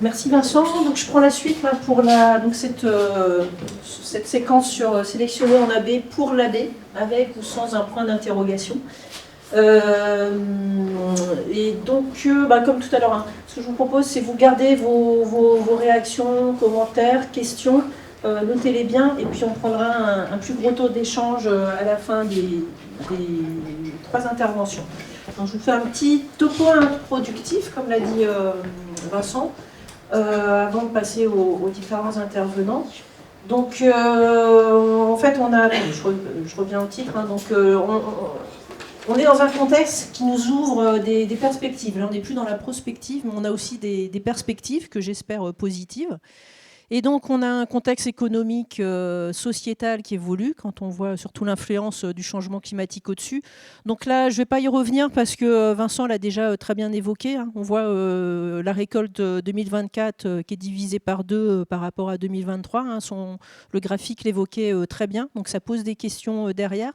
Merci Vincent. Donc, je prends la suite là, pour cette séquence sur sélectionner en AB pour l'AB, avec ou sans un point d'interrogation. Et donc, comme tout à l'heure, ce que je vous propose, c'est vous garder vos réactions, commentaires, questions, notez-les bien, et puis on prendra un plus gros taux d'échange à la fin des 3 interventions. Donc, je vous fais un petit topo introductif, comme l'a dit Vincent, avant de passer aux différents intervenants. Donc, en fait, je reviens au titre, on est dans un contexte qui nous ouvre des perspectives. Là, on n'est plus dans la prospective, mais on a aussi des perspectives que j'espère positives. Et donc, on a un contexte économique, sociétal qui évolue, quand on voit surtout l'influence du changement climatique au-dessus. Donc là, je ne vais pas y revenir parce que Vincent l'a déjà très bien évoqué. On voit la récolte 2024 qui est divisée par 2 par rapport à 2023. Le graphique l'évoquait très bien, donc ça pose des questions derrière.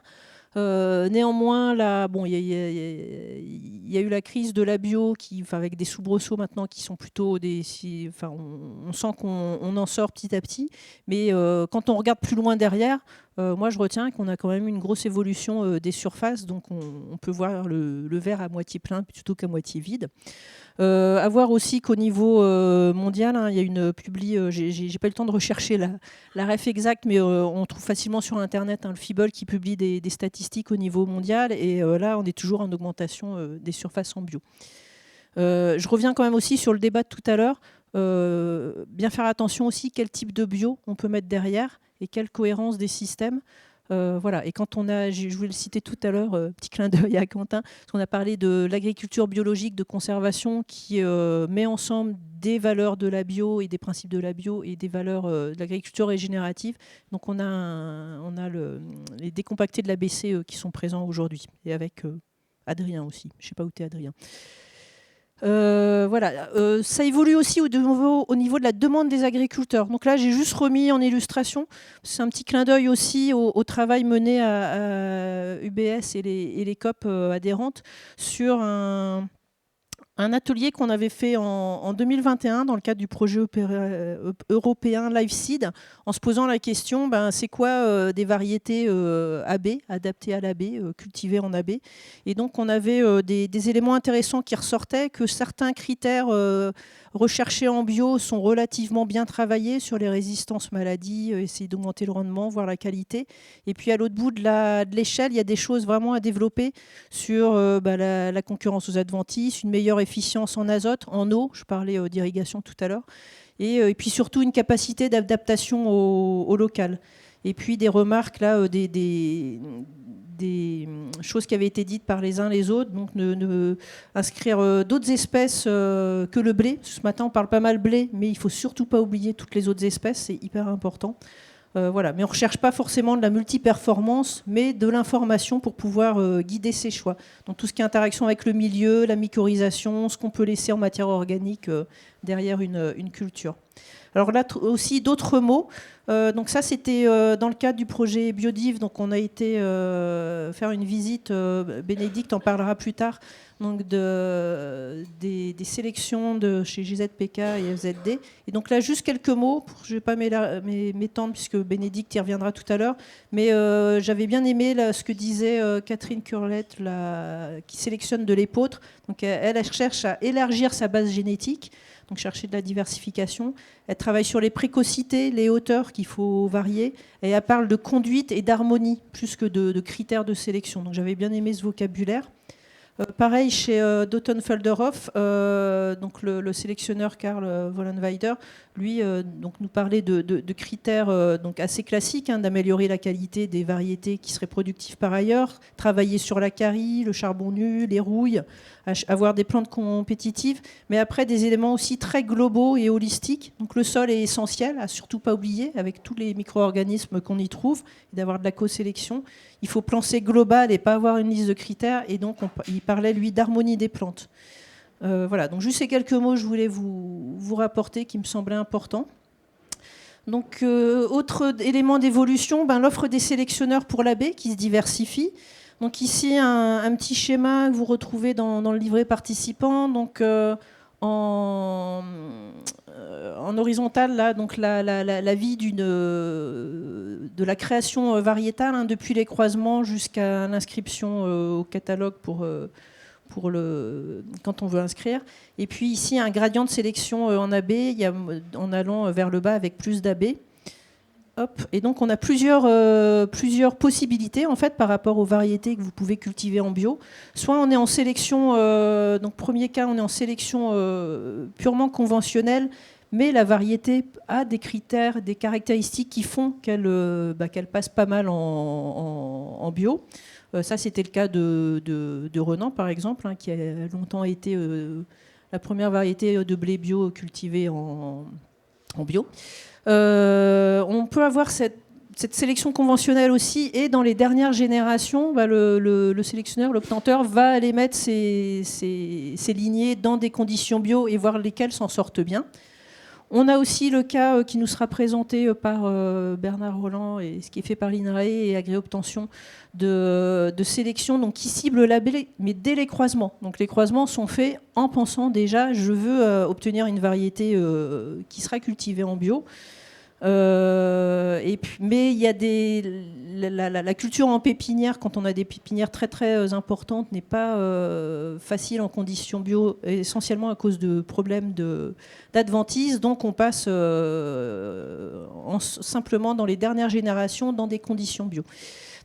Néanmoins, il y a eu la crise de la bio, avec des soubresauts maintenant qui sont plutôt on sent qu'on en sort petit à petit. Mais quand on regarde plus loin derrière, moi je retiens qu'on a quand même une grosse évolution des surfaces, donc on peut voir le verre à moitié plein plutôt qu'à moitié vide. À voir aussi qu'au niveau mondial, il y a une publi, j'ai pas eu le temps de rechercher la ref exacte, mais on trouve facilement sur Internet le FIBOL qui publie des statistiques au niveau mondial, et là on est toujours en augmentation des surfaces en bio. Je reviens quand même aussi sur le débat de tout à l'heure, bien faire attention aussi quel type de bio on peut mettre derrière et quelle cohérence des systèmes. Voilà. Et quand je voulais le citer tout à l'heure, petit clin d'œil à Quentin, parce qu'on a parlé de l'agriculture biologique de conservation qui met ensemble des valeurs de la bio et des principes de la bio et des valeurs de l'agriculture régénérative. Donc on a les décompactés de l'ABC qui sont présents aujourd'hui, et avec Adrien aussi. Je ne sais pas où tu es, Adrien. Voilà. Ça évolue aussi au niveau de la demande des agriculteurs. Donc là, j'ai juste remis en illustration. C'est un petit clin d'œil aussi au travail mené à UBS et les COP adhérentes sur un atelier qu'on avait fait en 2021 dans le cadre du projet européen LiveSeed, en se posant la question, c'est quoi des variétés AB, adaptées à l'AB, cultivées en AB. Et donc on avait des éléments intéressants qui ressortaient, que certains critères recherchés en bio sont relativement bien travaillés sur les résistances maladies, essayer d'augmenter le rendement, voire la qualité. Et puis à l'autre bout de l'échelle, il y a des choses vraiment à développer sur la concurrence aux adventices, une meilleure efficience en azote, en eau, je parlais d'irrigation tout à l'heure, et puis surtout une capacité d'adaptation au local. Et puis des remarques, là, des choses qui avaient été dites par les uns les autres, donc inscrire d'autres espèces que le blé. Ce matin, on parle pas mal blé, mais il ne faut surtout pas oublier toutes les autres espèces, c'est hyper important. Voilà. Mais on ne recherche pas forcément de la multiperformance, mais de l'information pour pouvoir guider ses choix. Donc tout ce qui est interaction avec le milieu, la mycorhisation, ce qu'on peut laisser en matière organique derrière une culture. Alors là aussi d'autres mots. Donc ça c'était dans le cadre du projet Biodiv. Donc on a été faire une visite. Bénédicte en parlera plus tard. Donc des sélections de chez GZPK et FZD. Et donc là juste quelques mots. Je ne vais pas m'étendre puisque Bénédicte y reviendra tout à l'heure. Mais j'avais bien aimé ce que disait Catherine Curlette, qui sélectionne de l'épeautre. Donc elle cherche à élargir sa base génétique. Donc chercher de la diversification. Elle travaille sur les précocités, les hauteurs qu'il faut varier. Et elle parle de conduite et d'harmonie, plus que de critères de sélection. Donc j'avais bien aimé ce vocabulaire. Pareil chez Doughton Felderhof, donc le sélectionneur Karl Vollenweider, lui donc nous parlait de critères donc assez classiques, d'améliorer la qualité des variétés qui seraient productives par ailleurs, travailler sur la carie, le charbon nu, les rouilles, avoir des plantes compétitives, mais après des éléments aussi très globaux et holistiques. Donc le sol est essentiel, à surtout pas oublier, avec tous les micro-organismes qu'on y trouve, et d'avoir de la co-sélection. Il faut penser global et pas avoir une liste de critères, et donc il parlait lui d'harmonie des plantes. Voilà, donc juste ces quelques mots je voulais vous rapporter qui me semblaient importants. Donc autre élément d'évolution, l'offre des sélectionneurs pour la baie qui se diversifie. Donc ici un petit schéma que vous retrouvez dans le livret participant. Donc en horizontal, là, donc la vie de la création variétale, hein, depuis les croisements jusqu'à l'inscription au catalogue quand on veut inscrire. Et puis ici, un gradient de sélection en AB, en allant vers le bas avec plus d'AB. Hop. Et donc on a plusieurs possibilités en fait par rapport aux variétés que vous pouvez cultiver en bio. Soit on est en sélection, donc premier cas on est en sélection purement conventionnelle, mais la variété a des critères, des caractéristiques qui font qu'elle passe pas mal en bio. Ça c'était le cas de Renan par exemple, hein, qui a longtemps été la première variété de blé bio cultivée en bio. On peut avoir cette sélection conventionnelle aussi, et dans les dernières générations, le sélectionneur, l'obtenteur, va aller mettre ses lignées dans des conditions bio et voir lesquelles s'en sortent bien. On a aussi le cas qui nous sera présenté par Bernard Rolland, et ce qui est fait par l'INRAE et Agriobtention, de sélection donc, qui cible la blé, mais dès les croisements. Donc les croisements sont faits en pensant déjà, je veux obtenir une variété qui sera cultivée en bio. Mais il y a la culture en pépinière, quand on a des pépinières très très importantes, n'est pas facile en conditions bio, essentiellement à cause de problèmes d'adventice. Donc on passe simplement dans les dernières générations dans des conditions bio.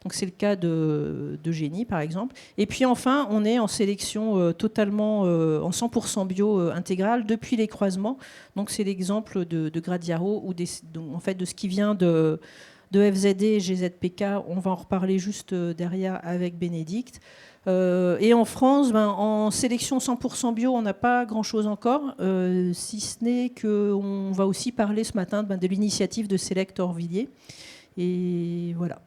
Donc c'est le cas de Génie par exemple. Et puis enfin, on est en sélection totalement en 100% bio intégrale depuis les croisements. Donc c'est l'exemple de Gradiaro ou en fait de ce qui vient de FZD et GZPK. On va en reparler juste derrière avec Bénédicte. Et en France, en sélection 100% bio, on n'a pas grand-chose encore, si ce n'est qu'on va aussi parler ce matin de l'initiative de Select Orvilliers. Et voilà.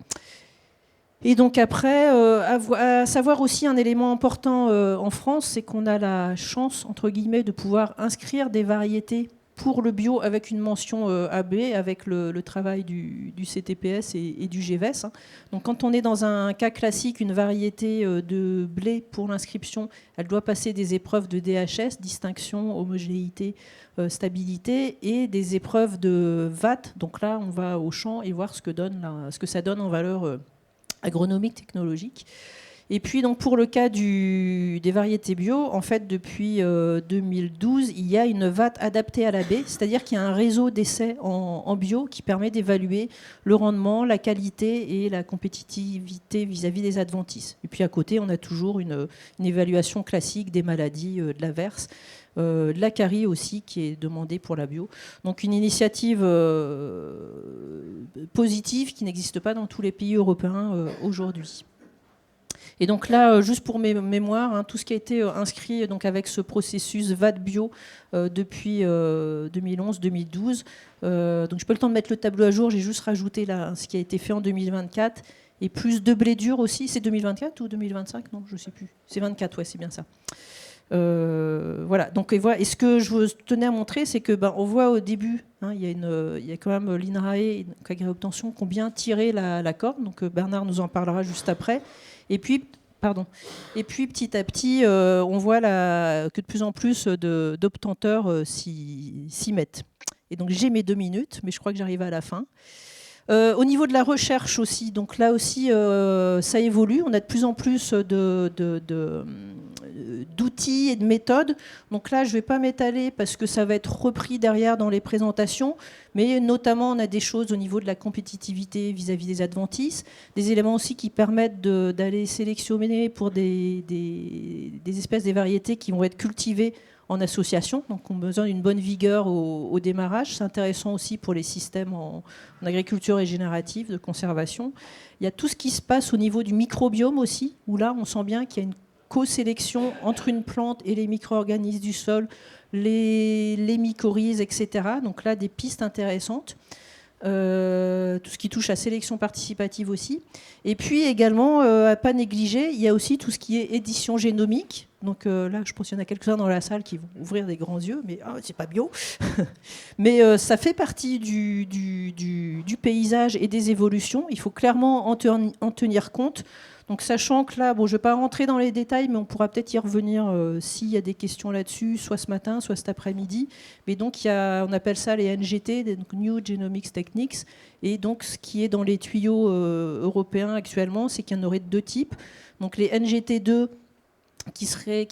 Et donc après, à savoir aussi un élément important en France, c'est qu'on a la chance, entre guillemets, de pouvoir inscrire des variétés pour le bio avec une mention AB, avec le travail du CTPS et du GVES. Hein. Donc quand on est dans un cas classique, une variété de blé pour l'inscription, elle doit passer des épreuves de DHS, distinction, homogénéité, stabilité, et des épreuves de VAT. Donc là, on va au champ et voir ce que ça donne en valeur agronomique, technologique. Et puis donc pour le cas des variétés bio, en fait depuis 2012, il y a une VAT adaptée à la baie, c'est-à-dire qu'il y a un réseau d'essais en bio qui permet d'évaluer le rendement, la qualité et la compétitivité vis-à-vis des adventices. Et puis à côté, on a toujours une évaluation classique des maladies de l'averse. De la carie aussi qui est demandée pour la bio. Donc une initiative positive qui n'existe pas dans tous les pays européens aujourd'hui. Et donc là, juste pour mes mémoires, hein, tout ce qui a été inscrit donc avec ce processus VAT bio depuis 2011-2012. Donc je peux le temps de mettre le tableau à jour, j'ai juste rajouté là, ce qui a été fait en 2024. Et plus de blé dur aussi. C'est 2024 ou 2025 ? Non, je ne sais plus. C'est 24, ouais, c'est bien ça. Voilà. Donc, et ce que je tenais à montrer, c'est que on voit au début, hein, il y a quand même l'INRAE et Agriobtention qui ont bien tiré la corde. Donc Bernard nous en parlera juste après. Et puis petit à petit, on voit que de plus en plus d'obtenteurs s'y mettent. Et donc j'ai mes 2 minutes, mais je crois que j'arrive à la fin. Au niveau de la recherche aussi, donc là aussi ça évolue. On a de plus en plus d'outils et de méthodes. Donc là, je ne vais pas m'étaler parce que ça va être repris derrière dans les présentations, mais notamment on a des choses au niveau de la compétitivité vis-à-vis des adventices, des éléments aussi qui permettent d'aller sélectionner pour des espèces, des variétés qui vont être cultivées en association, donc on a besoin d'une bonne vigueur au démarrage. C'est intéressant aussi pour les systèmes en agriculture régénérative, de conservation. Il y a tout ce qui se passe au niveau du microbiome aussi, où là on sent bien qu'il y a une co-sélection entre une plante et les micro-organismes du sol, les mycorhizes, etc. Donc là, des pistes intéressantes. Tout ce qui touche à sélection participative aussi. Et puis également, à ne pas négliger, il y a aussi tout ce qui est édition génomique. Donc là, je pense qu'il y en a quelques-uns dans la salle qui vont ouvrir des grands yeux, mais c'est pas bio. Mais ça fait partie du paysage et des évolutions. Il faut clairement en tenir compte. Donc sachant que là, bon, je ne vais pas rentrer dans les détails, mais on pourra peut-être y revenir s'il y a des questions là-dessus, soit ce matin, soit cet après-midi. Mais donc on appelle ça les NGT, donc New Genomics Techniques. Et donc ce qui est dans les tuyaux européens actuellement, c'est qu'il y en aurait 2 types. Donc les NGT2 qui seraient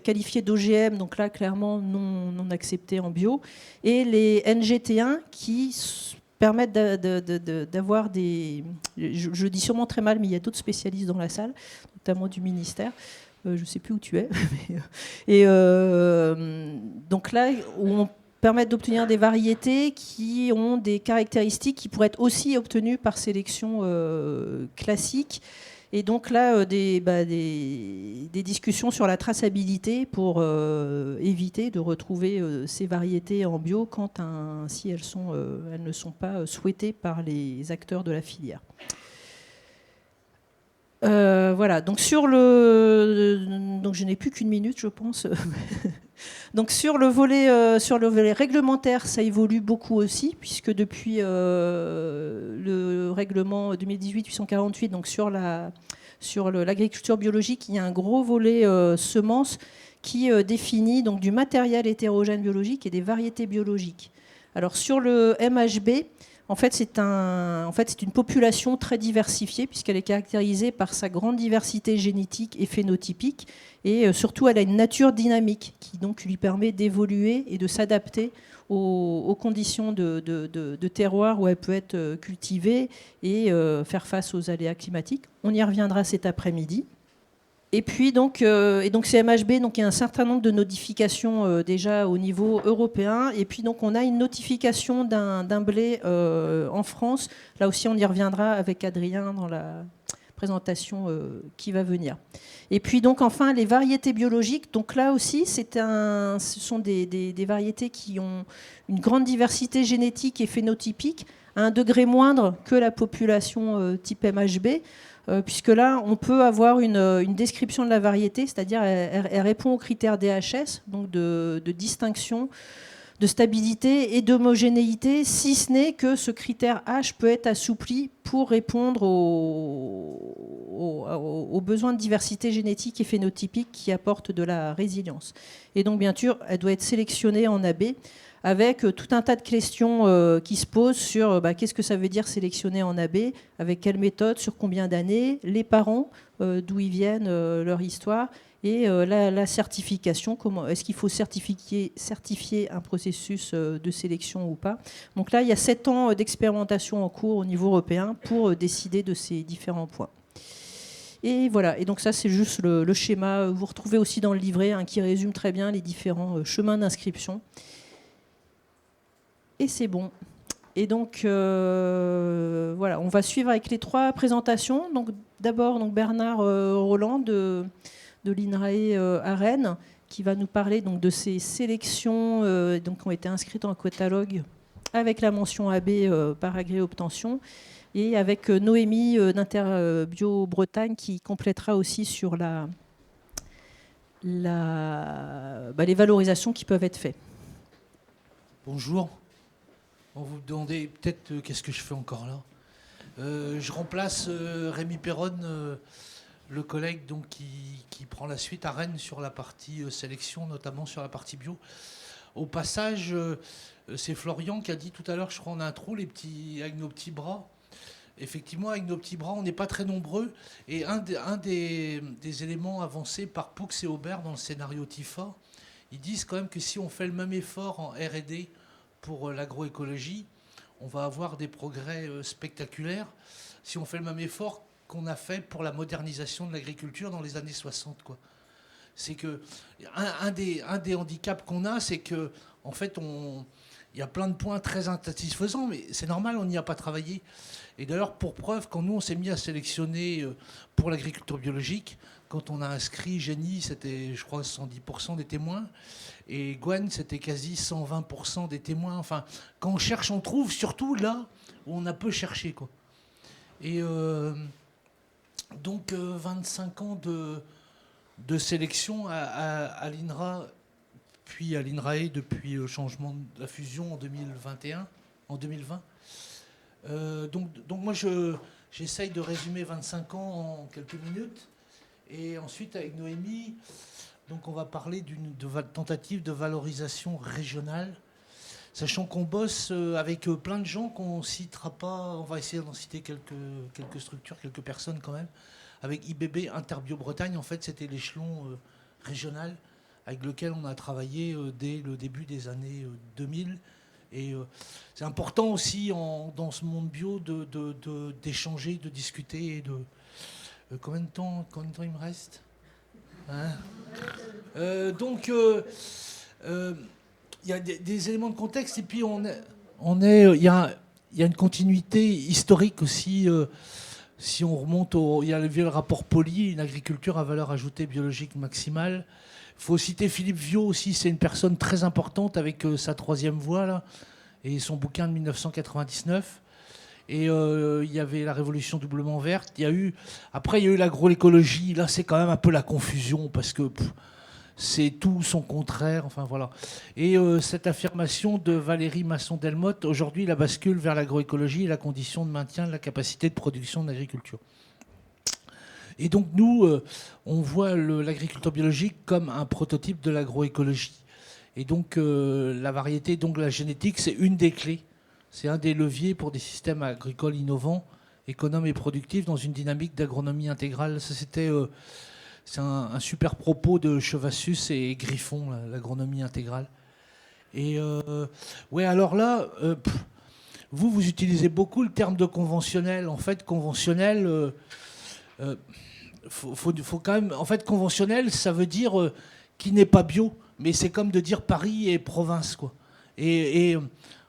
qualifiés d'OGM, donc là clairement non acceptés en bio, et les NGT1 qui permettent d'avoir des... Je dis sûrement très mal, mais il y a d'autres spécialistes dans la salle, notamment du ministère. Je ne sais plus où tu es. Et donc là, où on permet d'obtenir des variétés qui ont des caractéristiques qui pourraient être aussi obtenues par sélection classique. Et donc là, des discussions sur la traçabilité pour éviter de retrouver ces variétés en bio si elles ne sont pas souhaitées par les acteurs de la filière. Voilà, donc donc je n'ai plus qu'une minute, je pense. Donc sur le volet réglementaire, ça évolue beaucoup aussi, puisque depuis le règlement 2018-848, donc sur l'agriculture biologique, il y a un gros volet semences qui définit donc du matériel hétérogène biologique et des variétés biologiques. Alors sur le MHB, en fait, c'est une population très diversifiée puisqu'elle est caractérisée par sa grande diversité génétique et phénotypique. Et surtout, elle a une nature dynamique qui donc lui permet d'évoluer et de s'adapter aux conditions de terroir où elle peut être cultivée et faire face aux aléas climatiques. On y reviendra cet après-midi. Et puis donc c'est MHB, donc il y a un certain nombre de notifications déjà au niveau européen. Et puis donc on a une notification d'un blé en France. Là aussi on y reviendra avec Adrien dans la présentation qui va venir. Et puis donc enfin les variétés biologiques. Donc là aussi ce sont des variétés qui ont une grande diversité génétique et phénotypique à un degré moindre que la population type MHB. Puisque là, on peut avoir une description de la variété, c'est-à-dire elle répond aux critères DHS, donc de distinction, de stabilité et d'homogénéité, si ce n'est que ce critère H peut être assoupli pour répondre aux besoins de diversité génétique et phénotypique qui apportent de la résilience. Et donc, bien sûr, elle doit être sélectionnée en AB, avec tout un tas de questions qui se posent sur qu'est-ce que ça veut dire sélectionner en AB, avec quelle méthode, sur combien d'années, les parents, d'où ils viennent, leur histoire, et la certification, est-ce qu'il faut certifier un processus de sélection ou pas. Donc là, il y a 7 ans d'expérimentation en cours au niveau européen pour décider de ces différents points. Et voilà, et donc ça c'est juste le schéma, vous retrouvez aussi dans le livret qui résume très bien les différents chemins d'inscription. Et c'est bon. Et donc, voilà, on va suivre avec les 3 présentations. Donc, d'abord, Bernard Roland de l'INRAE à Rennes, qui va nous parler donc, de ces sélections qui ont été inscrites en catalogue avec la mention AB par agré-obtention, et avec Noémie d'Interbio Bretagne qui complétera aussi sur les valorisations qui peuvent être faites. Bonjour. On vous demandez peut-être qu'est-ce que je fais encore là. Je remplace Rémi Perronne, le collègue donc, qui prend la suite à Rennes sur la partie sélection, notamment sur la partie bio. Au passage, c'est Florian qui a dit tout à l'heure, je crois en intro, avec nos petits bras. Effectivement, avec nos petits bras, on n'est pas très nombreux. Et un des éléments avancés par Poux et Aubert dans le scénario TIFA, ils disent quand même que si on fait le même effort en R&D pour l'agroécologie, on va avoir des progrès spectaculaires. Si on fait le même effort qu'on a fait pour la modernisation de l'agriculture dans les années 60, quoi. C'est que un des handicaps qu'on a, c'est que en fait, il y a plein de points très insatisfaisants, mais c'est normal, on n'y a pas travaillé. Et d'ailleurs, pour preuve, quand nous on s'est mis à sélectionner pour l'agriculture biologique, quand on a inscrit Génie, c'était, je crois, 110% des témoins. Et Gwen, c'était quasi 120% des témoins. Enfin, quand on cherche, on trouve, surtout là où on a peu cherché, quoi. Et donc, 25 ans de sélection à l'INRA, puis à l'INRAE depuis le changement de la fusion en 2020. Donc moi, je J'essaye de résumer 25 ans en quelques minutes. Et ensuite, avec Noémie, donc on va parler d'une tentative de valorisation régionale, sachant qu'on bosse avec plein de gens qu'on ne citera pas. On va essayer d'en citer quelques structures, quelques personnes quand même. Avec IBB Interbio Bretagne, en fait, c'était l'échelon régional avec lequel on a travaillé dès le début des années 2000. Et c'est important aussi dans ce monde bio d'échanger, de discuter. Et combien de temps il me reste, hein? Donc, il y a des éléments de contexte et puis il y a une continuité historique aussi. Si on remonte il y a le vieux rapport Poli, une agriculture à valeur ajoutée biologique maximale. Il faut citer Philippe Viau aussi, c'est une personne très importante avec sa troisième voie là, et son bouquin de 1999. Et il y avait la révolution doublement verte. Après, il y a eu l'agroécologie. Là, c'est quand même un peu la confusion parce que c'est tout son contraire. Enfin, voilà. Et cette affirmation de Valérie Masson-Delmotte, aujourd'hui, la bascule vers l'agroécologie est la condition de maintien de la capacité de production de l'agriculture. Et donc, nous, on voit l'agriculture biologique comme un prototype de l'agroécologie. Et donc, la variété, donc la génétique, c'est une des clés. C'est un des leviers pour des systèmes agricoles innovants, économes et productifs dans une dynamique d'agronomie intégrale. Ça, c'est un super propos de Chevassus et Griffon, l'agronomie intégrale. Et ouais, alors là, vous utilisez beaucoup le terme de conventionnel. En fait, conventionnel, faut quand même. En fait, conventionnel, ça veut dire qui n'est pas bio, mais c'est comme de dire Paris et province, quoi. Et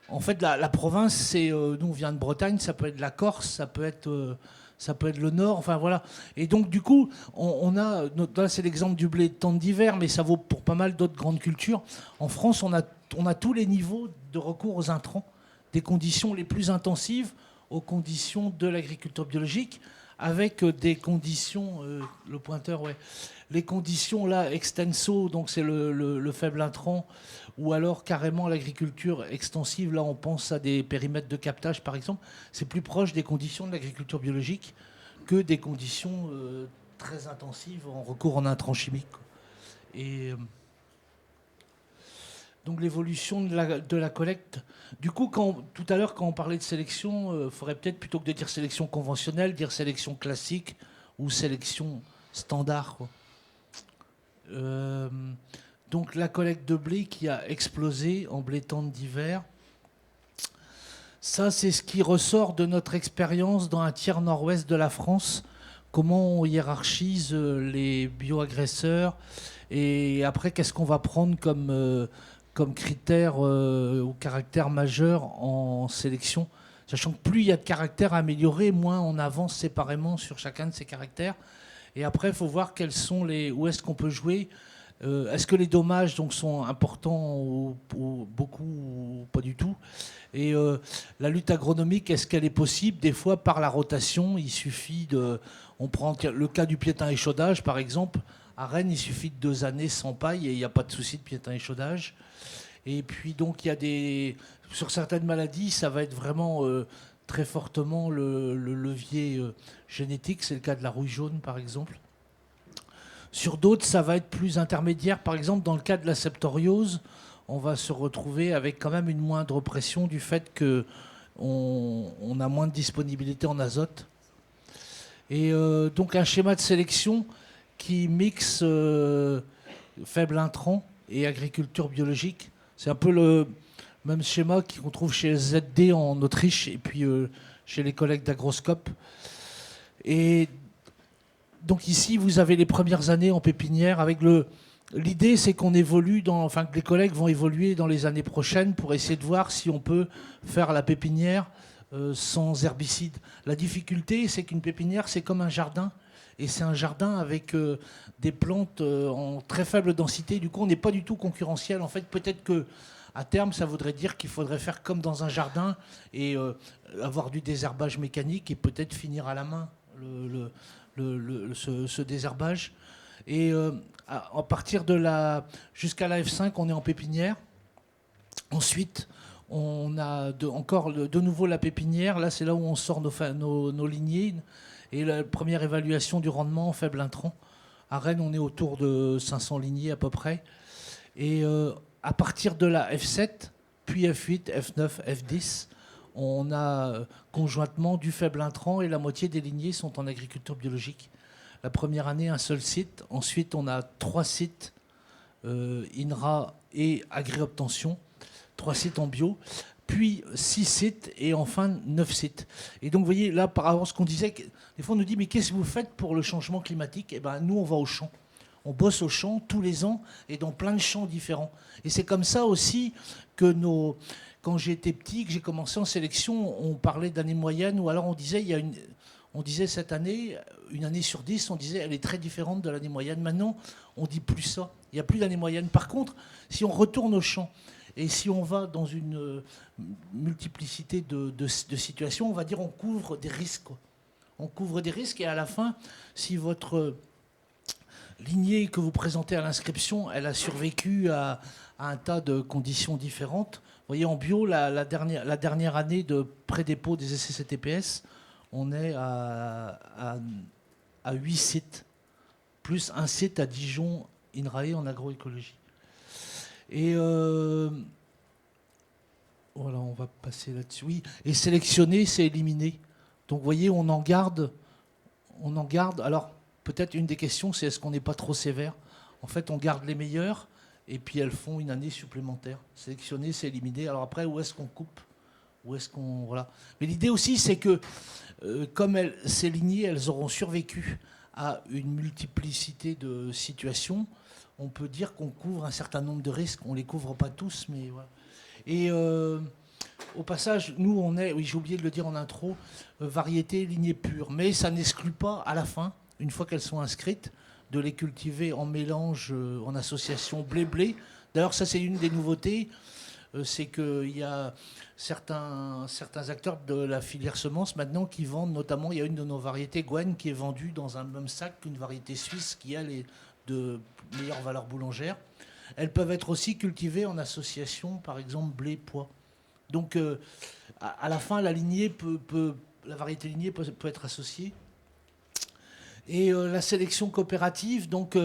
en fait, la province, c'est nous, on vient de Bretagne, ça peut être la Corse, ça peut être le Nord, enfin voilà. Et donc, du coup, là, c'est l'exemple du blé de temps d'hiver, mais ça vaut pour pas mal d'autres grandes cultures. En France, on a tous les niveaux de recours aux intrants, des conditions les plus intensives aux conditions de l'agriculture biologique, avec des conditions, le pointeur, ouais, les conditions là, extenso, donc c'est le faible intrant, ou alors carrément l'agriculture extensive, là on pense à des périmètres de captage par exemple, c'est plus proche des conditions de l'agriculture biologique que des conditions très intensives en recours en intrants chimiques. Et donc l'évolution de la collecte. Du coup, tout à l'heure, quand on parlait de sélection, il faudrait peut-être, plutôt que de dire sélection conventionnelle, dire sélection classique ou sélection standard, quoi. Donc la collecte de blé qui a explosé en blé tendre d'hiver. Ça, c'est ce qui ressort de notre expérience dans un tiers nord-ouest de la France. Comment on hiérarchise les bioagresseurs. Et après, qu'est-ce qu'on va prendre comme critère ou caractère majeur en sélection, sachant que plus il y a de caractères à améliorer, moins on avance séparément sur chacun de ces caractères. Et après, il faut voir où est-ce qu'on peut jouer. Est-ce que les dommages donc, sont importants ou beaucoup ou pas du tout? Et la lutte agronomique, est-ce qu'elle est possible? Des fois, par la rotation, il suffit on prend le cas du piétin échaudage, par exemple. À Rennes, il suffit de 2 années sans paille et il n'y a pas de souci de piétin échaudage. Et puis, donc, sur certaines maladies, ça va être vraiment très fortement le levier génétique. C'est le cas de la rouille jaune, par exemple. Sur d'autres, ça va être plus intermédiaire. Par exemple, dans le cas de la septoriose, on va se retrouver avec quand même une moindre pression du fait qu'on a moins de disponibilité en azote. Et donc, un schéma de sélection qui mixe faible intrant et agriculture biologique. C'est un peu le même schéma qu'on trouve chez ZD en Autriche et puis chez les collègues d'Agroscope. Et donc ici, vous avez les premières années en pépinière. L'idée, c'est qu'on évolue, que les collègues vont évoluer dans les années prochaines pour essayer de voir si on peut faire la pépinière sans herbicides. La difficulté, c'est qu'une pépinière, c'est comme un jardin. Et c'est un jardin avec des plantes en très faible densité. Du coup, on n'est pas du tout concurrentiel. En fait, peut-être qu'à terme, ça voudrait dire qu'il faudrait faire comme dans un jardin et avoir du désherbage mécanique et peut-être finir à la main ce désherbage. Et à partir jusqu'à la F5, on est en pépinière. Ensuite, On a encore de nouveau la pépinière. Là, c'est là où on sort nos lignées. Et la première évaluation du rendement en faible intrant. À Rennes, on est autour de 500 lignées à peu près. Et à partir de la F7, puis F8, F9, F10, on a conjointement du faible intrant et la moitié des lignées sont en agriculture biologique. La première année, un seul site. Ensuite, on a 3 sites, INRA et Agri-Obtention, 3 sites en bio, puis 6 sites et enfin 9 sites. Et donc, vous voyez, là, par rapport à ce qu'on disait, des fois, on nous dit, mais qu'est-ce que vous faites pour le changement climatique ? Eh bien, nous, on va au champ. On bosse au champ tous les ans et dans plein de champs différents. Et c'est comme ça aussi que quand j'étais petit, que j'ai commencé en sélection, on parlait d'année moyenne, ou alors on disait, on disait cette année, une année sur 10, on disait elle est très différente de l'année moyenne. Maintenant, on dit plus ça. Il n'y a plus d'année moyenne. Par contre, si on retourne au champ et si on va dans une multiplicité de situations, on va dire on couvre des risques. Quoi. On couvre des risques et à la fin, si votre lignée que vous présentez à l'inscription, elle a survécu à un tas de conditions différentes. Vous voyez, en bio, la dernière année de pré-dépôt des essais CTPS, on est à 8 sites, plus un site à Dijon, INRAE en agroécologie. Et voilà, on va passer là-dessus. Oui, et sélectionner, c'est éliminer. Donc, vous voyez, on en garde. Alors, peut-être une des questions, c'est est-ce qu'on n'est pas trop sévère ? En fait, on garde les meilleurs et puis elles font une année supplémentaire. Sélectionner, c'est éliminer. Alors après, où est-ce qu'on coupe ? Où est-ce qu'on... Voilà. Mais l'idée aussi, c'est que comme ces lignées, elles auront survécu à une multiplicité de situations, on peut dire qu'on couvre un certain nombre de risques. On ne les couvre pas tous, mais voilà. Et au passage, nous, on est, oui, j'ai oublié de le dire en intro, variété lignée pure. Mais ça n'exclut pas, à la fin, une fois qu'elles sont inscrites, de les cultiver en mélange, en association blé-blé. D'ailleurs, ça, c'est une des nouveautés. C'est qu'il y a certains acteurs de la filière semence maintenant qui vendent, notamment, il y a une de nos variétés, Gwen, qui est vendue dans un même sac qu'une variété suisse qui, elle, est de meilleure valeur boulangère. Elles peuvent être aussi cultivées en association, par exemple, blé-pois. Donc, à la fin, la variété lignée peut être associée. Et la sélection coopérative, donc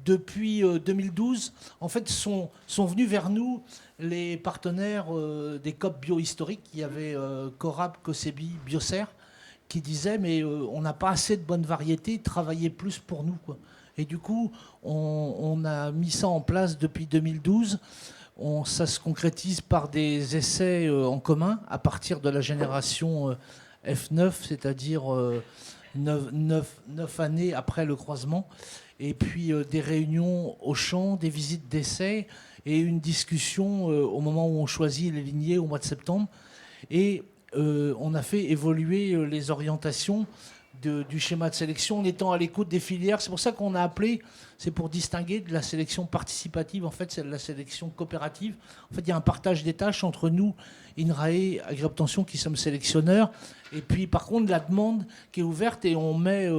depuis 2012, en fait, sont venus vers nous les partenaires des COP biohistoriques. Il y avait Corab, Cosebi, Biocer, qui disaient mais on n'a pas assez de bonnes variétés, travaillez plus pour nous, quoi. Et du coup, on a mis ça en place depuis 2012. Ça se concrétise par des essais en commun à partir de la génération F9, c'est-à-dire 9 années après le croisement. Et puis des réunions au champ, des visites d'essais et une discussion au moment où on choisit les lignées au mois de septembre. Et on a fait évoluer les orientations du schéma de sélection en étant à l'écoute des filières. C'est pour ça qu'on a appelé, c'est pour distinguer de la sélection participative, en fait c'est de la sélection coopérative. En fait il y a un partage des tâches entre nous, INRAE, Agri-Obtention qui sommes sélectionneurs, et puis par contre la demande qui est ouverte et on met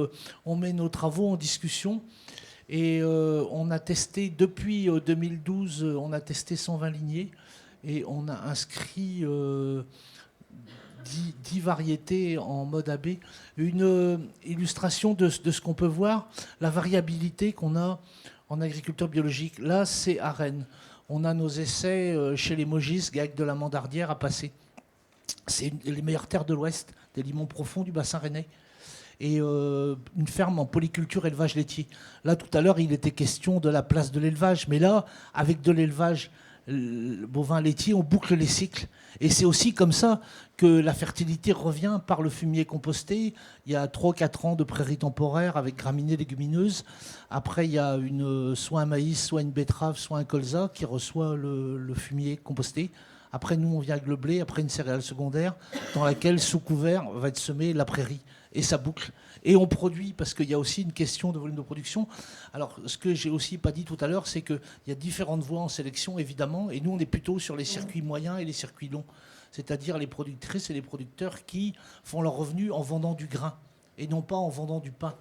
nos travaux en discussion. Et on a testé, depuis 2012, on a testé 120 lignées et on a inscrit 10 variétés en mode AB. Une illustration de ce qu'on peut voir, la variabilité qu'on a en agriculture biologique. Là, c'est à Rennes. On a nos essais chez les Mogisques avec de la mandardière à passer. C'est les meilleures terres de l'Ouest, des limons profonds du bassin rennais. Et une ferme en polyculture élevage laitier. Là, tout à l'heure, il était question de la place de l'élevage. Mais là, avec de l'élevage bovin laitier, on boucle les cycles. Et c'est aussi comme ça que la fertilité revient par le fumier composté. Il y a 3-4 ans de prairies temporaires avec graminées légumineuses. Après, il y a soit un maïs, soit une betterave, soit un colza qui reçoit le fumier composté. Après, nous, on vient avec le blé, après une céréale secondaire dans laquelle, sous couvert, va être semée la prairie. Et ça boucle. Et on produit, parce qu'il y a aussi une question de volume de production. Alors, ce que j'ai aussi pas dit tout à l'heure, c'est qu'il y a différentes voies en sélection, évidemment. Et nous, on est plutôt sur les circuits moyens et les circuits longs. C'est-à-dire les productrices et les producteurs qui font leur revenu en vendant du grain et non pas en vendant du pain.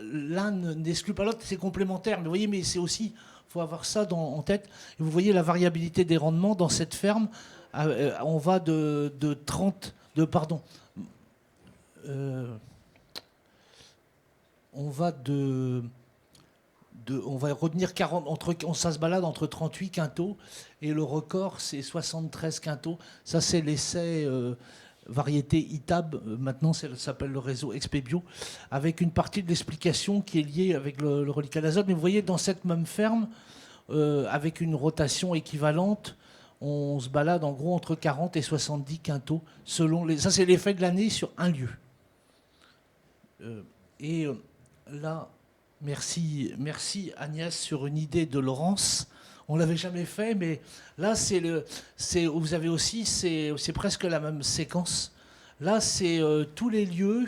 L'un n'exclut pas l'autre, c'est complémentaire. Mais vous voyez, mais c'est aussi faut avoir ça en tête. Et vous voyez la variabilité des rendements dans cette ferme. On va de 30... on va on va retenir 40, ça se balade entre 38 quintaux et le record c'est 73 quintaux. Ça c'est l'essai variété ITAB, maintenant ça s'appelle le réseau Expébio, avec une partie de l'explication qui est liée avec le reliquat d'azote. Mais vous voyez dans cette même ferme, avec une rotation équivalente, on se balade en gros entre 40 et 70 quintaux, ça c'est l'effet de l'année sur un lieu. Là, merci Agnès sur une idée de Laurence. On l'avait jamais fait, mais là vous avez aussi, c'est presque la même séquence. Là, c'est tous les lieux.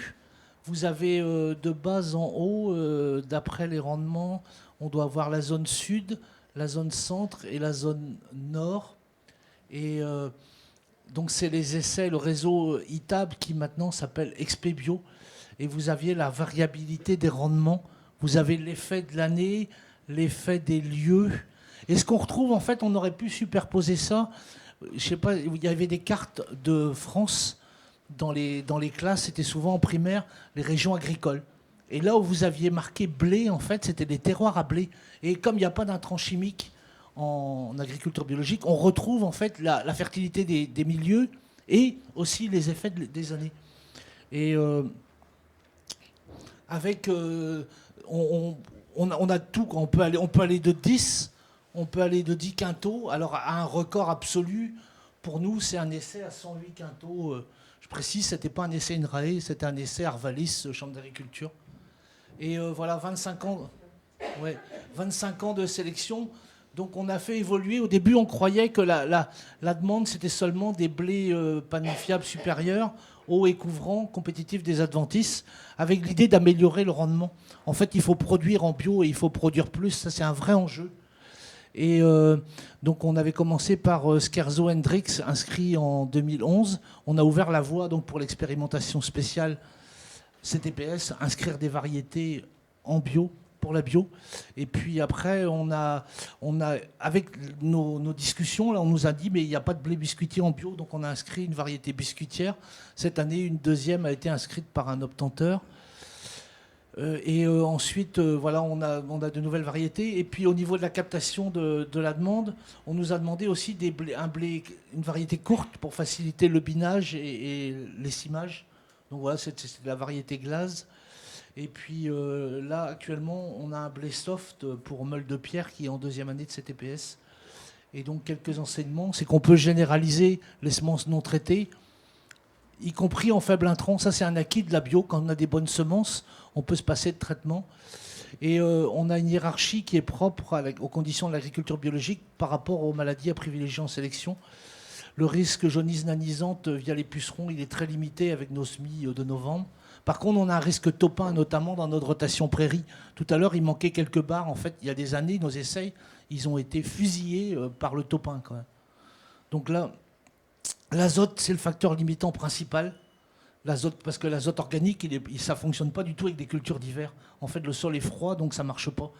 Vous avez de bas en haut, d'après les rendements, on doit avoir la zone sud, la zone centre et la zone nord. Et donc c'est les essais, le réseau ITAB qui maintenant s'appelle Expébio. Et vous aviez la variabilité des rendements, vous avez l'effet de l'année, l'effet des lieux. Et ce qu'on retrouve, en fait, on aurait pu superposer ça. Je sais pas, il y avait des cartes de France dans les classes, c'était souvent en primaire, les régions agricoles. Et là où vous aviez marqué blé, en fait, c'était des terroirs à blé. Et comme il n'y a pas d'intrants chimiques en agriculture biologique, on retrouve en fait la fertilité des milieux et aussi les effets des années. Et avec on a tout, on peut aller de 10 quintaux. Alors à un record absolu pour nous c'est un essai à 108 quintaux, je précise, c'était pas un essai INRAE, c'était un essai Arvalis, chambre d'agriculture. Et voilà 25 ans de sélection. Donc on a fait évoluer. Au début on croyait que la demande c'était seulement des blés panifiables supérieurs, hauts et couvrants, compétitifs des adventices, avec l'idée d'améliorer le rendement. En fait, il faut produire en bio et il faut produire plus. Ça, c'est un vrai enjeu. Et donc, on avait commencé par Scherzo Hendrix, inscrit en 2011. On a ouvert la voie donc, pour l'expérimentation spéciale CTPS, inscrire des variétés en bio, pour la bio. Et puis après, on a avec nos discussions, là, on nous a dit mais il n'y a pas de blé biscuitier en bio, donc on a inscrit une variété biscuitière. Cette année, une deuxième a été inscrite par un obtenteur. Ensuite, voilà, on a de nouvelles variétés. Et puis au niveau de la captation de la demande, on nous a demandé aussi une variété courte pour faciliter le binage et l'essimage. Donc voilà, c'est la variété glace. Et puis là, actuellement, on a un blé soft pour meule de pierre qui est en deuxième année de CTPS. Et donc, quelques enseignements, c'est qu'on peut généraliser les semences non traitées, y compris en faible intrant. Ça, c'est un acquis de la bio. Quand on a des bonnes semences, on peut se passer de traitement. Et on a une hiérarchie qui est propre aux conditions de l'agriculture biologique par rapport aux maladies à privilégier en sélection. Le risque jaunisse nanisante via les pucerons, il est très limité avec nos semis de novembre. Par contre, on a un risque taupin, notamment dans notre rotation prairie. Tout à l'heure, il manquait quelques barres. En fait, il y a des années, nos essais, ils ont été fusillés par le taupin, quand même. Donc là, l'azote, c'est le facteur limitant principal. L'azote, parce que l'azote organique, ça ne fonctionne pas du tout avec des cultures d'hiver. En fait, le sol est froid, donc ça ne marche pas.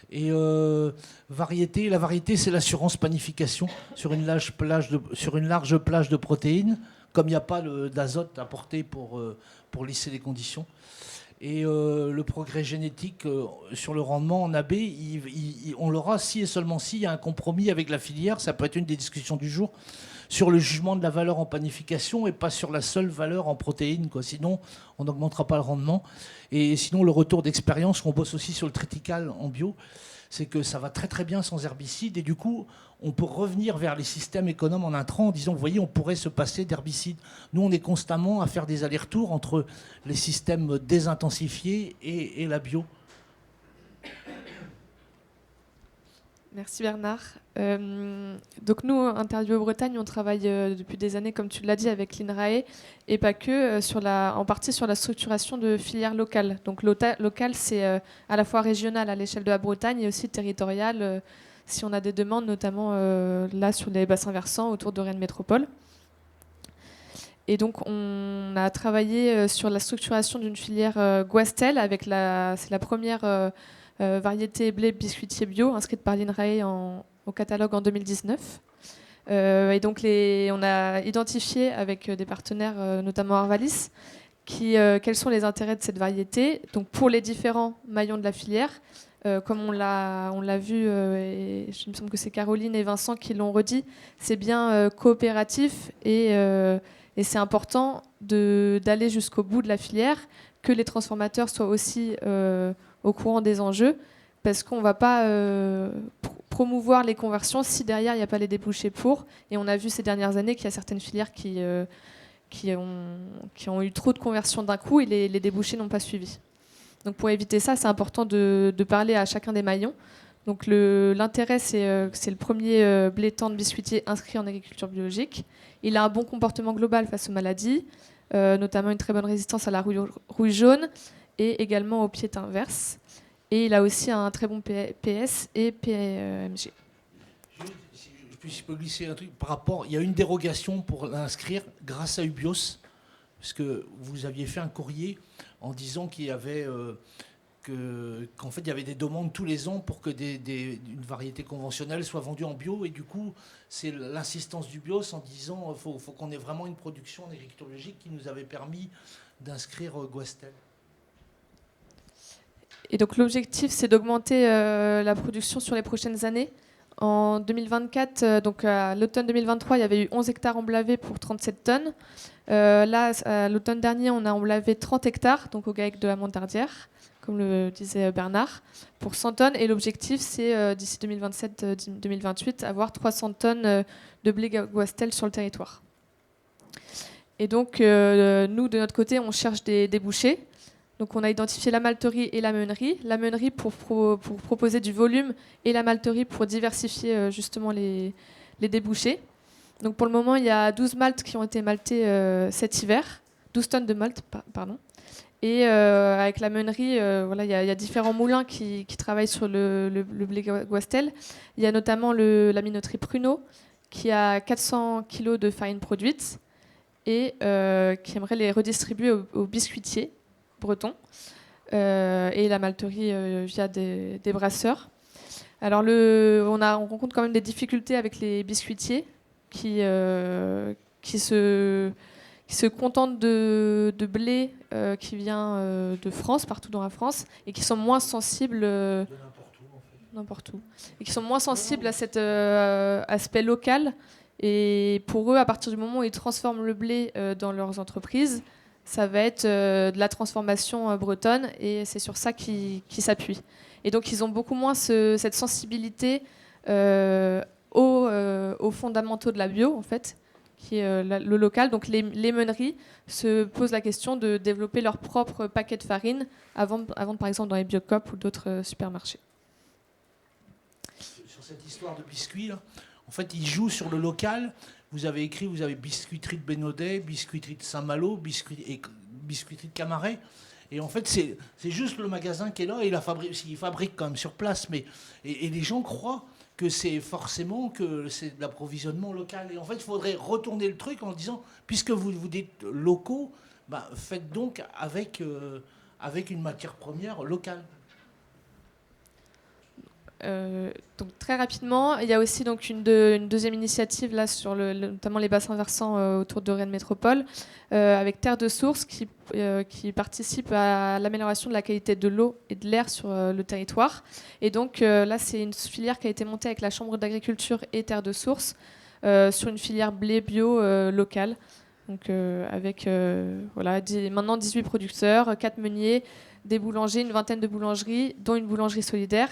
Et la variété, c'est l'assurance panification sur une large plage de protéines, comme il n'y a pas d'azote apporté pour lisser les conditions. Et le progrès génétique sur le rendement en AB, on l'aura si et seulement si il y a un compromis avec la filière. Ça peut être une des discussions du jour sur le jugement de la valeur en panification et pas sur la seule valeur en protéines, quoi. Sinon, on n'augmentera pas le rendement. Et sinon, le retour d'expérience, on bosse aussi sur le triticale en bio, c'est que ça va très très bien sans herbicides. Et du coup, on peut revenir vers les systèmes économes en intrants en disant, vous voyez, on pourrait se passer d'herbicides. Nous, on est constamment à faire des allers-retours entre les systèmes désintensifiés et la bio. Merci Bernard. Donc nous, Interbio Bretagne, on travaille depuis des années, comme tu l'as dit, avec l'INRAE, et pas que, en partie sur la structuration de filières locales. Donc local, c'est à la fois régional à l'échelle de la Bretagne et aussi territorial, si on a des demandes, notamment là sur les bassins versants autour de Rennes Métropole. Et donc, on a travaillé sur la structuration d'une filière Guastel c'est la première variété blé biscuitier bio inscrite par l'INRAE au catalogue en 2019. Et donc, on a identifié avec des partenaires, notamment Arvalis, quels sont les intérêts de cette variété. Donc, pour les différents maillons de la filière, comme on l'a vu, et il me semble que c'est Caroline et Vincent qui l'ont redit, c'est bien coopératif et c'est important d'aller jusqu'au bout de la filière, que les transformateurs soient aussi au courant des enjeux, parce qu'on ne va pas promouvoir les conversions si derrière il n'y a pas les débouchés pour. Et on a vu ces dernières années qu'il y a certaines filières qui ont eu trop de conversions d'un coup et les débouchés n'ont pas suivi. Donc pour éviter ça, c'est important de parler à chacun des maillons. Donc l'intérêt, c'est le premier blé tendre biscuitier inscrit en agriculture biologique. Il a un bon comportement global face aux maladies, notamment une très bonne résistance à la rouille jaune et également au pied inverse. Et il a aussi un très bon PS et PMG. Je peux glisser un truc par rapport. Il y a une dérogation pour l'inscrire grâce à Ubios, parce que vous aviez fait un courrier en disant qu'il y avait qu'en fait il y avait des demandes tous les ans pour que une variété conventionnelle soit vendue en bio, et du coup c'est l'insistance du BIOS en disant faut qu'on ait vraiment une production en agriculture biologique qui nous avait permis d'inscrire Guastel. Et donc l'objectif, c'est d'augmenter la production sur les prochaines années. En 2024, donc à l'automne 2023, il y avait eu 11 hectares emblavés pour 37 tonnes. Là, à l'automne dernier, on a emblavé 30 hectares, donc au GAEC de la Montardière, comme le disait Bernard, pour 100 tonnes. Et l'objectif, c'est d'ici 2027-2028, avoir 300 tonnes de blé Guastel sur le territoire. Et donc, nous, de notre côté, on cherche des débouchés. Donc on a identifié la malterie et la meunerie. La meunerie pour proposer du volume et la malterie pour diversifier justement les débouchés. Donc pour le moment, il y a 12 maltes qui ont été maltées cet hiver. 12 tonnes de malt, pardon. Et avec la meunerie, voilà, il y a différents moulins qui travaillent sur le blé Guastel. Il y a notamment la minoterie Pruneau qui a 400 kg de farine produite et qui aimerait les redistribuer aux biscuitiers breton, et la malterie via des brasseurs. Alors on rencontre quand même des difficultés avec les biscuitiers qui se contentent de blé qui vient de France, partout dans la France, et qui sont moins sensibles de n'importe où, et qui sont moins sensibles à cet aspect local. Et pour eux, à partir du moment où ils transforment le blé dans leurs entreprises, ça va être de la transformation bretonne, et c'est sur ça qu'ils s'appuient. Et donc ils ont beaucoup moins cette sensibilité aux fondamentaux de la bio, en fait, qui est le local. Donc les meuneries se posent la question de développer leur propre paquet de farine avant par exemple dans les Biocoop ou d'autres supermarchés. Sur cette histoire de biscuits, là, en fait, ils jouent sur le local. Vous avez biscuiterie de Bénodet, biscuiterie de Saint-Malo, biscuiterie de Camaret. Et en fait, c'est juste le magasin qui est là, et il fabrique quand même sur place. Et les gens croient que c'est forcément que c'est de l'approvisionnement local. Et en fait, il faudrait retourner le truc en disant, puisque vous dites locaux, bah, faites donc avec une matière première locale. Donc très rapidement, il y a aussi donc une deuxième initiative là sur notamment les bassins versants autour de Rennes Métropole, avec Terre de Source qui participe à l'amélioration de la qualité de l'eau et de l'air sur le territoire. Et donc là, c'est une filière qui a été montée avec la Chambre d'agriculture et Terre de Source sur une filière blé bio locale. Donc avec maintenant 18 producteurs, 4 meuniers, des boulangers, une vingtaine de boulangeries, dont une boulangerie solidaire,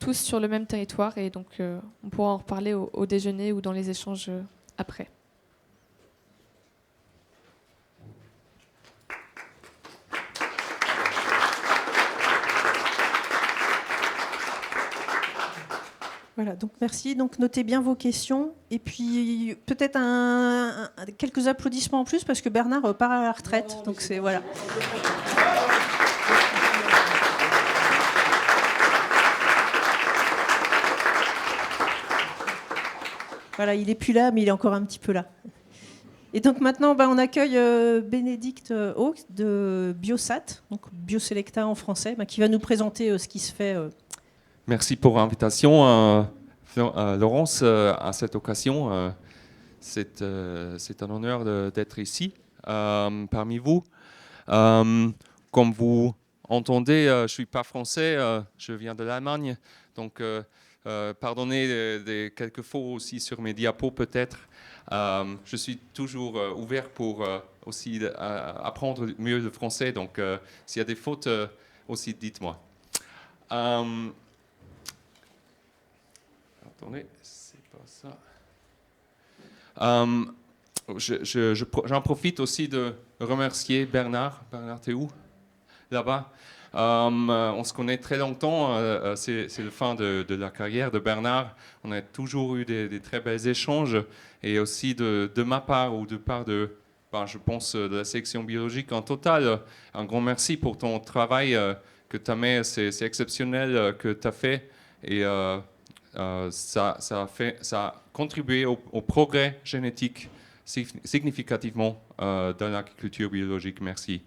tous sur le même territoire, et donc on pourra en reparler au déjeuner ou dans les échanges après. Voilà, donc merci. Donc notez bien vos questions, et puis peut-être quelques applaudissements en plus parce que Bernard part à la retraite. Donc c'est voilà. Voilà, il n'est plus là, mais il est encore un petit peu là. Et donc maintenant, on accueille Bénédicte Hawks de Biosat, donc Bioselecta en français, qui va nous présenter ce qui se fait. Merci pour l'invitation, Laurence, à cette occasion. C'est un honneur d'être ici, parmi vous. Comme vous entendez, je ne suis pas français, je viens de l'Allemagne, donc pardonnez quelques faux aussi sur mes diapos peut-être. Je suis toujours ouvert pour aussi apprendre mieux le français, donc s'il y a des fautes, aussi dites-moi. Attendez, c'est pas ça. J'en profite aussi de remercier Bernard. Bernard, t'es où? Là-bas. On se connaît très longtemps. C'est la fin de la carrière de Bernard. On a toujours eu des très bels échanges. Et aussi de ma part ou de part je pense, de la sélection biologique en total. Un grand merci pour ton travail que tu as mis. C'est exceptionnel que tu as fait. Et ça a contribué au progrès génétique significativement dans l'agriculture biologique. Merci.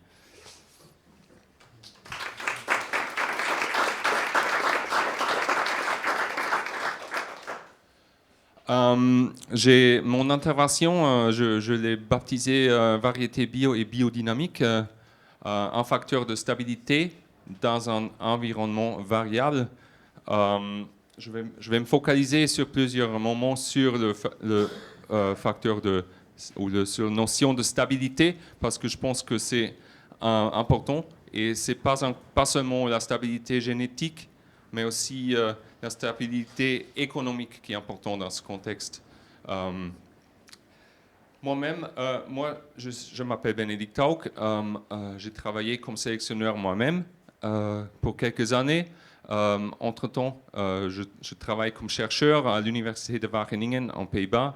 Mon intervention, je l'ai baptisée variété bio et biodynamique, un facteur de stabilité dans un environnement variable. Je vais me focaliser sur plusieurs moments sur le facteur sur la notion de stabilité, parce que je pense que c'est important. Et ce n'est pas seulement la stabilité génétique, mais aussi la stabilité économique qui est importante dans ce contexte. Moi-même, je m'appelle Bénédicte Hawks. J'ai travaillé comme sélectionneur moi-même pour quelques années. Entre-temps, je travaille comme chercheur à l'université de Wageningen en Pays-Bas.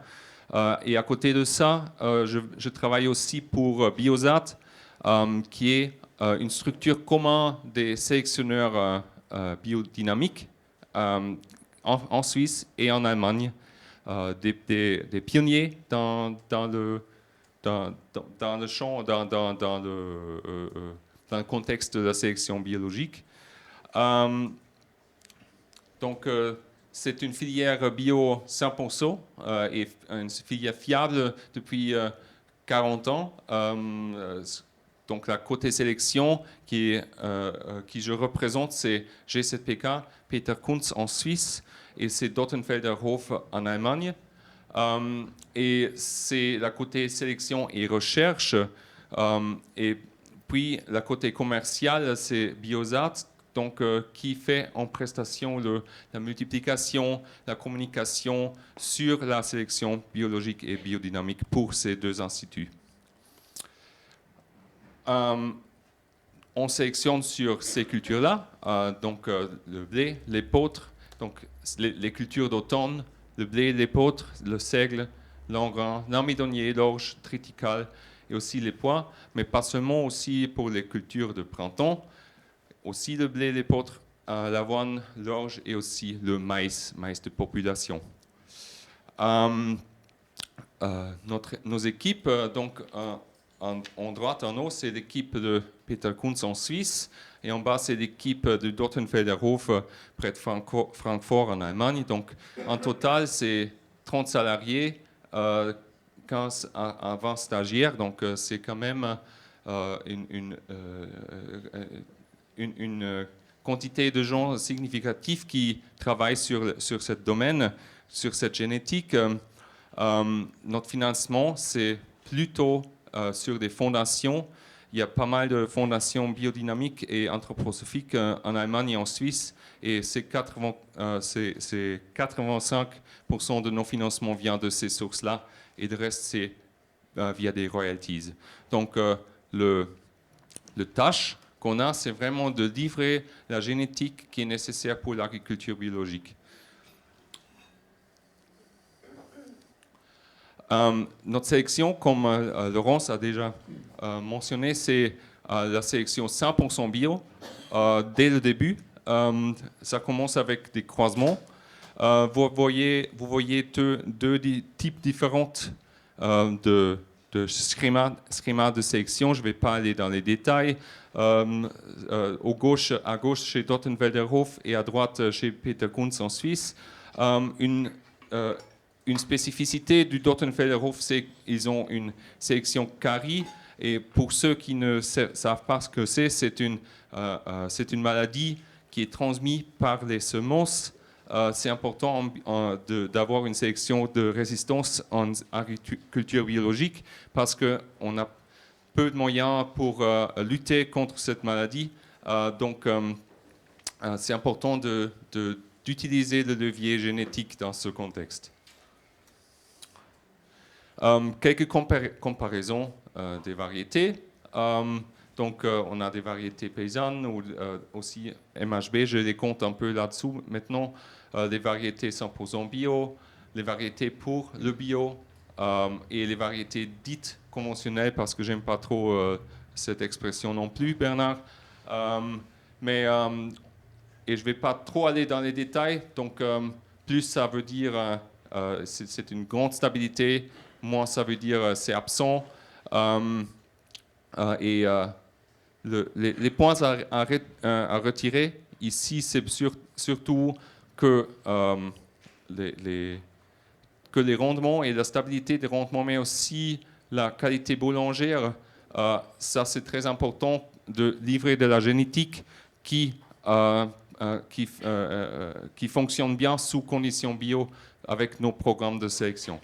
Et à côté de ça, je travaille aussi pour Biosat, qui est une structure commune des sélectionneurs biodynamiques en Suisse et en Allemagne, des pionniers dans le champ, dans le contexte de la sélection biologique. Donc, c'est une filière bio 100% et une filière fiable depuis 40 ans. Donc, la côté sélection qui je représente, c'est GZPK, Peter Kunz en Suisse, et c'est Dottenfelder Hof en Allemagne. Et c'est la côté sélection et recherche. Et puis, la côté commerciale, c'est Biosat, donc qui fait en prestation la multiplication, la communication sur la sélection biologique et biodynamique pour ces deux instituts. On sélectionne sur ces cultures-là, donc le blé, l'épeautre, donc les cultures d'automne, le blé, l'épeautre, le seigle, l'engrain, l'amidonnier, l'orge, triticale et aussi les pois, mais pas seulement, aussi pour les cultures de printemps, aussi le blé, l'épeautre, l'avoine, l'orge et aussi le maïs de population. Nos équipes, donc en droite en haut, c'est l'équipe de Peter Kunz en Suisse, et en bas, c'est l'équipe de Dottenfelder Hof près de Francfort en Allemagne. Donc en total, c'est 30 salariés, 15 à 20 stagiaires, donc c'est quand même une quantité de gens significatifs qui travaillent sur ce domaine, sur cette génétique. Notre financement, c'est plutôt sur des fondations. Il y a pas mal de fondations biodynamiques et anthroposophiques en Allemagne et en Suisse, et c'est 85% de nos financements vient de ces sources-là, et le reste, c'est via des royalties. Donc, le tâche qu'on a, c'est vraiment de livrer la génétique qui est nécessaire pour l'agriculture biologique. Notre sélection, comme Laurence a déjà mentionné, c'est la sélection 100% bio. Dès le début, ça commence avec des croisements. Vous voyez deux types différents de schéma de sélection. Je ne vais pas aller dans les détails. À gauche chez Dottenwälderhof et à droite chez Peter Kunz en Suisse. Une spécificité du Dottenwälderhof, c'est qu'ils ont une sélection CARI. Et pour ceux qui ne savent pas ce que c'est une maladie qui est transmise par les semences. C'est important d'avoir une sélection de résistance en agriculture biologique parce qu'on a peu de moyens pour lutter contre cette maladie. Donc, c'est important d'utiliser le levier génétique dans ce contexte. Quelques comparaisons des variétés. Donc, on a des variétés paysannes ou aussi MHB, je les compte un peu là-dessous maintenant. Les variétés 100% bio, les variétés pour le bio et les variétés dites conventionnelles, parce que j'aime pas trop cette expression non plus, Bernard. Et je vais pas trop aller dans les détails. Donc, plus ça veut dire c'est une grande stabilité, moins ça veut dire c'est absent. Les points à retirer ici, c'est surtout que les rendements et la stabilité des rendements, mais aussi la qualité boulangère, ça c'est très important de livrer de la génétique qui fonctionne bien sous conditions bio avec nos programmes de sélection.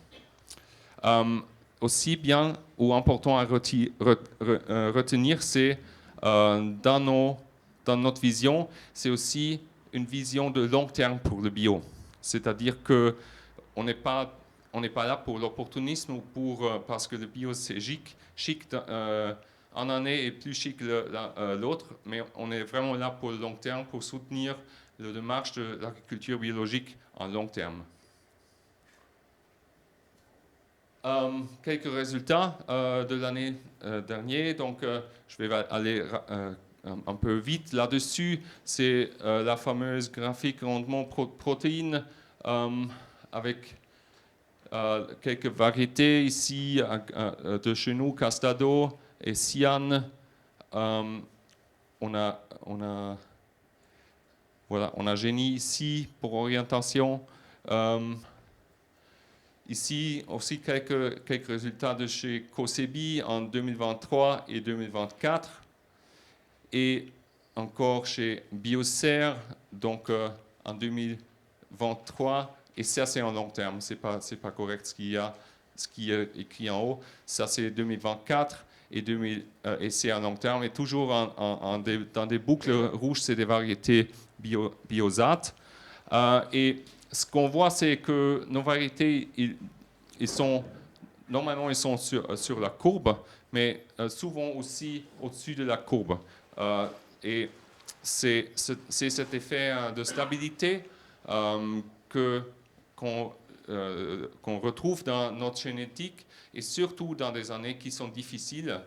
Aussi bien ou important à retenir, c'est dans notre vision, c'est aussi une vision de long terme pour le bio. C'est-à-dire qu'on n'est pas là pour l'opportunisme ou parce que le bio c'est chic en année et plus chic l'autre, mais on est vraiment là pour le long terme, pour soutenir la démarche de l'agriculture biologique en long terme. Quelques résultats de l'année dernière, donc je vais aller un peu vite là-dessus. C'est la fameuse graphique rendement protéines avec quelques variétés ici de chez nous, Castado et Sian. On a Génie ici pour orientation. Ici aussi quelques résultats de chez Cosebi en 2023 et 2024. Et encore chez Biocer, donc en 2023. Et ça, c'est en long terme. C'est pas correct ce qui est écrit en haut. Ça, c'est 2024 et c'est en long terme. Et toujours dans des boucles rouges, c'est des variétés biosat. Et ce qu'on voit, c'est que nos variétés, normalement, ils sont sur la courbe, mais souvent aussi au-dessus de la courbe. Et c'est cet effet de stabilité qu'on retrouve dans notre génétique, et surtout dans des années qui sont difficiles,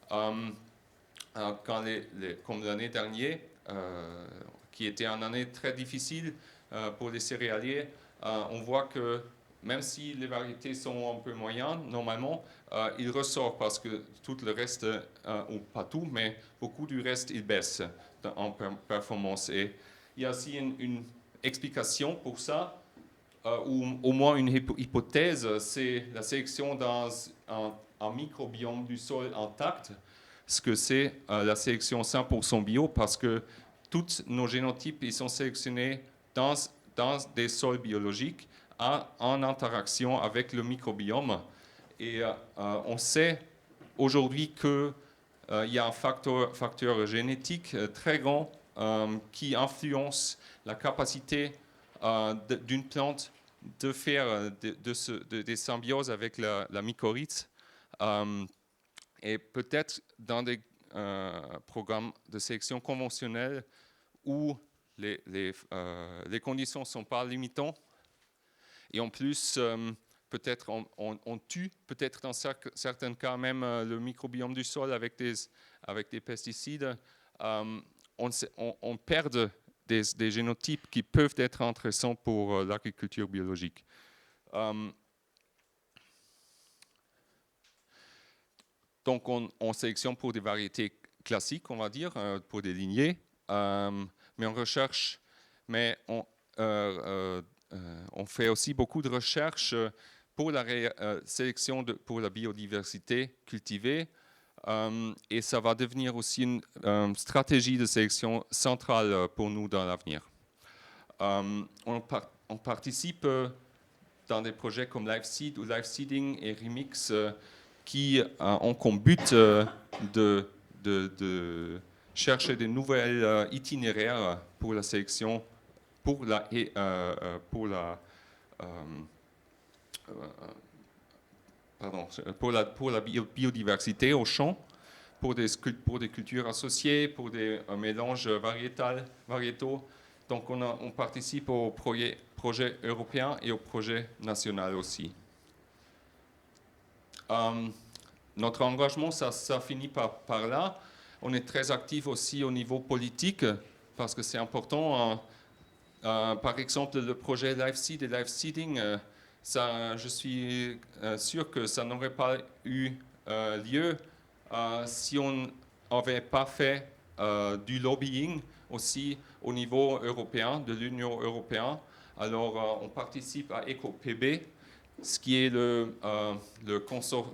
comme l'année dernière, qui était une année très difficile pour les céréaliers. On voit que même si les variétés sont un peu moyennes, normalement, il ressort parce que tout le reste, ou pas tout, mais beaucoup du reste, il baisse en performance. Et il y a aussi une explication pour ça, ou au moins une hypothèse, c'est la sélection dans un microbiome du sol intact, ce que c'est la sélection 100% bio, parce que tous nos génotypes ils sont sélectionnés dans des sols biologiques en interaction avec le microbiome. Et on sait aujourd'hui qu'il y a un facteur génétique très grand qui influence la capacité d'une plante de faire des symbioses avec la mycorhize. Et peut-être dans des programmes de sélection conventionnels où les conditions ne sont pas limitantes. Et en plus, peut-être on tue, peut-être dans certains cas même le microbiome du sol avec des pesticides. On perd des génotypes qui peuvent être intéressants pour l'agriculture biologique. Donc on sélectionne pour des variétés classiques, on va dire, pour des lignées, mais on fait aussi beaucoup de recherches pour la sélection pour la biodiversité cultivée, et ça va devenir aussi une stratégie de sélection centrale pour nous dans l'avenir. On participe dans des projets comme LiveSeed ou LiveSeeding et Remix qui ont comme but de chercher de nouvelles itinéraires pour la sélection, pour la biodiversité au champ, pour des cultures associées, pour des mélanges variétaux. Donc on participe au projet européen et au projet national aussi. Notre engagement, ça finit par là. On est très actif aussi au niveau politique parce que c'est important. Par exemple, le projet LiveSeed et LiveSeeding, je suis sûr que ça n'aurait pas eu lieu si on n'avait pas fait du lobbying aussi au niveau européen, de l'Union européenne. Alors, on participe à EcoPB, ce qui est le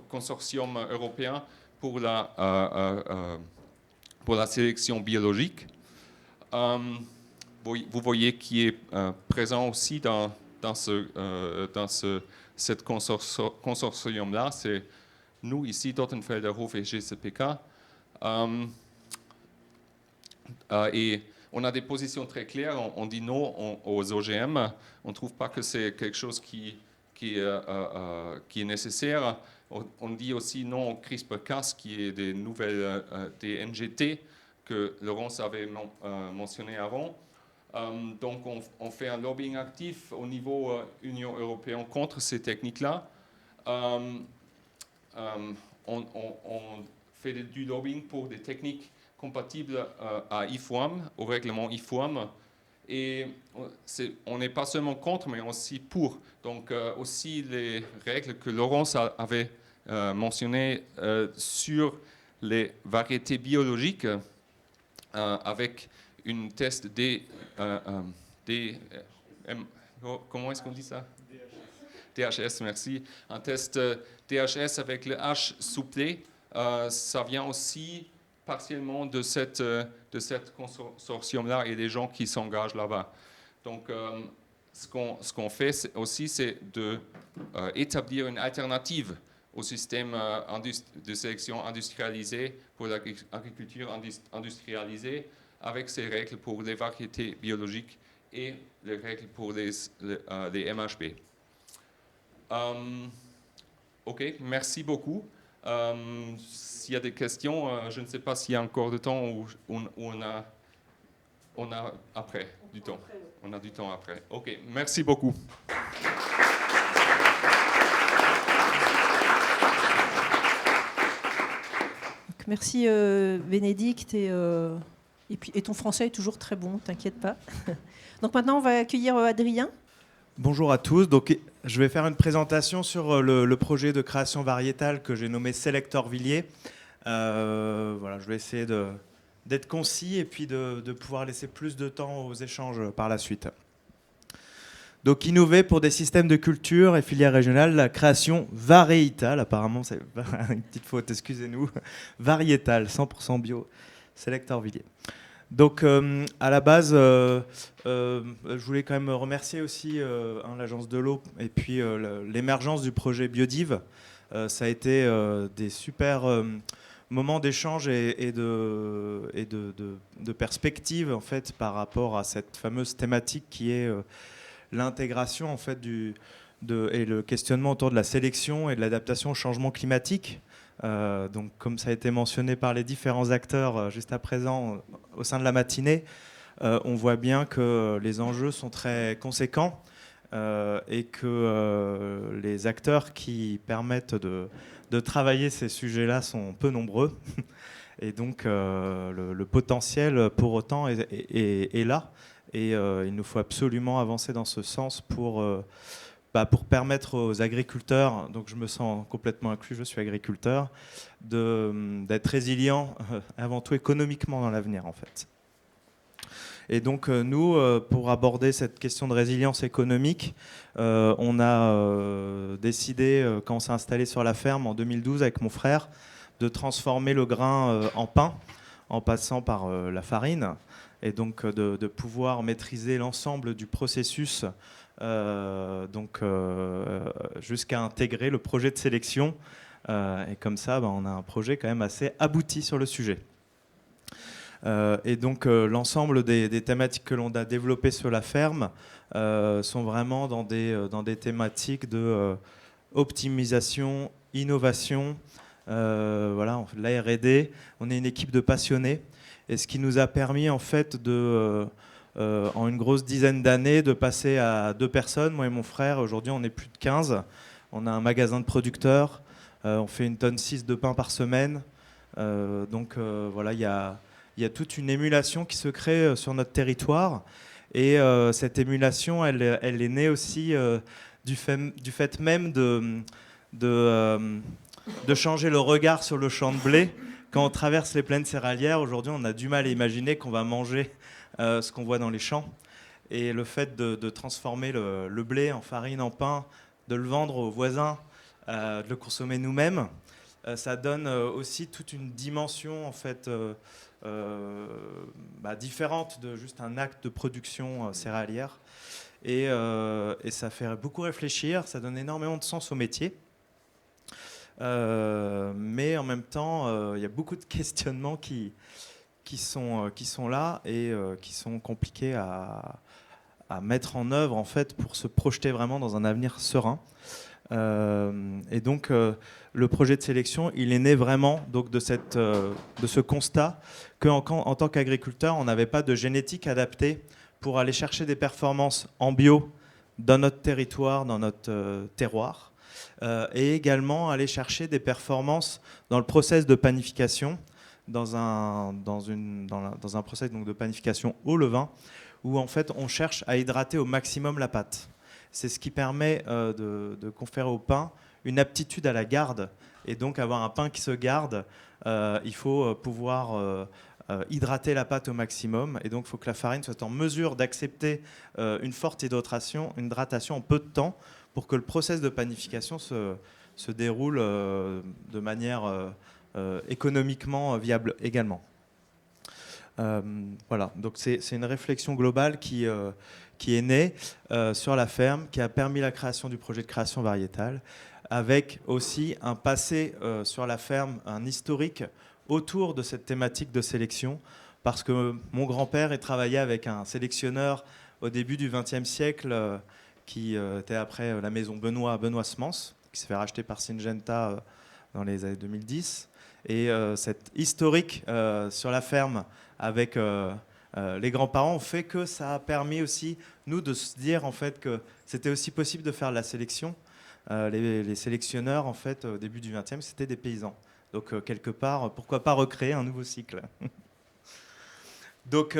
consortium européen pour la sélection biologique. Vous voyez qui est présent aussi dans cette consortium-là. C'est nous ici, Dottenfelder-Hof et GCPK. Et on a des positions très claires. On dit non aux OGM. On ne trouve pas que c'est quelque chose qui est nécessaire. On dit aussi non au CRISPR-Cas, qui est des nouvelles des NGT que Laurence avait mentionné avant. Donc on fait un lobbying actif au niveau Union européenne contre ces techniques-là. On fait du lobbying pour des techniques compatibles à IFOAM, au règlement IFOAM. Et on n'est pas seulement contre, mais aussi pour. Donc aussi les règles que Laurence avait mentionnées sur les variétés biologiques avec une test comment est-ce qu'on dit ça? DHS, merci. Un test DHS avec le H souplé, ça vient aussi partiellement de cette consortium-là et des gens qui s'engagent là-bas. Donc, ce qu'on fait aussi, c'est d'établir une alternative au système de sélection industrialisée pour l'agriculture industrialisée, avec ces règles pour les variétés biologiques et les règles pour les MHB. OK, merci beaucoup. S'il y a des questions, je ne sais pas s'il y a encore de temps ou on a après du temps. On a du temps après. OK, merci beaucoup. Merci Bénédicte et ton français est toujours très bon, t'inquiète pas. Donc maintenant on va accueillir Adrien. Bonjour à tous. Donc, je vais faire une présentation sur le projet de création variétale que j'ai nommé Selector-Villiers. Voilà, je vais essayer d'être concis et puis de pouvoir laisser plus de temps aux échanges par la suite. Donc, innover pour des systèmes de culture et filières régionales, la création variétale, apparemment c'est une petite faute, excusez-nous, variétale, 100% bio, Selector-Villiers. Donc, à la base, je voulais quand même remercier aussi l'Agence de l'eau et puis l'émergence du projet Biodiv. Ça a été des super moments d'échange et de perspective en fait, par rapport à cette fameuse thématique qui est l'intégration en fait, et le questionnement autour de la sélection et de l'adaptation au changement climatique. Donc, comme ça a été mentionné par les différents acteurs juste à présent au sein de la matinée, on voit bien que les enjeux sont très conséquents et que les acteurs qui permettent de travailler ces sujets-là sont peu nombreux. Et donc, le potentiel, pour autant, est là. Et il nous faut absolument avancer dans ce sens pour pour permettre aux agriculteurs, donc je me sens complètement inclus, je suis agriculteur, d'être résilients avant tout économiquement dans l'avenir en fait. Et donc nous, pour aborder cette question de résilience économique, on a décidé, quand on s'est installé sur la ferme en 2012 avec mon frère, de transformer le grain en pain en passant par la farine, et donc de pouvoir maîtriser l'ensemble du processus jusqu'à intégrer le projet de sélection. Et comme ça, on a un projet quand même assez abouti sur le sujet. Et donc l'ensemble des thématiques que l'on a développées sur la ferme sont vraiment dans des thématiques de optimisation, innovation, voilà, on fait de la R&D, on est une équipe de passionnés, et ce qui nous a permis en fait en une grosse dizaine d'années de passer à 2 personnes, moi et mon frère. Aujourd'hui on est plus de 15, on a un magasin de producteurs, on fait 1,6 tonne de pain par semaine, voilà, il y a toute une émulation qui se crée sur notre territoire, et cette émulation elle est née aussi du fait même de changer le regard sur le champ de blé. Quand on traverse les plaines céréalières, aujourd'hui, on a du mal à imaginer qu'on va manger ce qu'on voit dans les champs. Et le fait de transformer le blé en farine, en pain, de le vendre aux voisins, de le consommer nous-mêmes, ça donne aussi toute une dimension en fait, différente de juste un acte de production céréalière. Et ça fait beaucoup réfléchir, ça donne énormément de sens au métier. Mais en même temps, il y a beaucoup de questionnements qui sont là et qui sont compliqués à mettre en œuvre en fait, pour se projeter vraiment dans un avenir serein. Et donc le projet de sélection, il est né vraiment donc, de ce constat qu'en tant qu'agriculteur, on n'avait pas de génétique adaptée pour aller chercher des performances en bio dans notre territoire, dans notre terroir. Et également aller chercher des performances dans le process de panification, dans un process donc de panification au levain, où en fait on cherche à hydrater au maximum la pâte. C'est ce qui permet de conférer au pain une aptitude à la garde, et donc avoir un pain qui se garde, il faut pouvoir hydrater la pâte au maximum, et donc il faut que la farine soit en mesure d'accepter une forte hydratation en peu de temps, pour que le process de panification se déroule de manière économiquement viable également. Voilà, donc c'est une réflexion globale qui est née sur la ferme, qui a permis la création du projet de création variétale, avec aussi un passé sur la ferme, un historique autour de cette thématique de sélection, parce que mon grand-père travaillait avec un sélectionneur au début du XXe siècle, qui était après la maison Benoît Semence, qui s'est fait racheter par Syngenta dans les années 2010. Et cette historique sur la ferme avec les grands-parents fait que ça a permis aussi, nous, de se dire en fait, que c'était aussi possible de faire de la sélection. Les sélectionneurs, en fait, au début du XXe, c'était des paysans. Donc, quelque part, pourquoi pas recréer un nouveau cycle. Donc,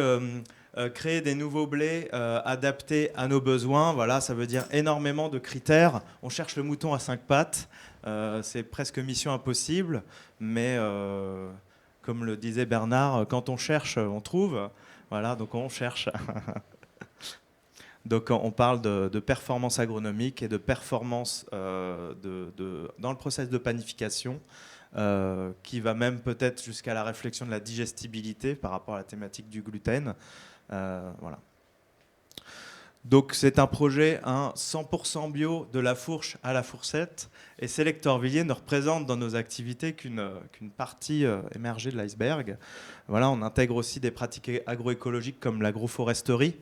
créer des nouveaux blés adaptés à nos besoins, voilà, ça veut dire énormément de critères. On cherche le mouton à 5 pattes, c'est presque mission impossible, mais comme le disait Bernard, quand on cherche, on trouve. Voilà, donc on cherche. Donc on parle de performance agronomique et de performance dans le process de panification, qui va même peut-être jusqu'à la réflexion de la digestibilité par rapport à la thématique du gluten. Voilà. Donc c'est un projet 100% bio, de la fourche à la fourchette, et Selector Villiers ne représente dans nos activités qu'une partie émergée de l'iceberg. Voilà, on intègre aussi des pratiques agroécologiques comme l'agroforesterie.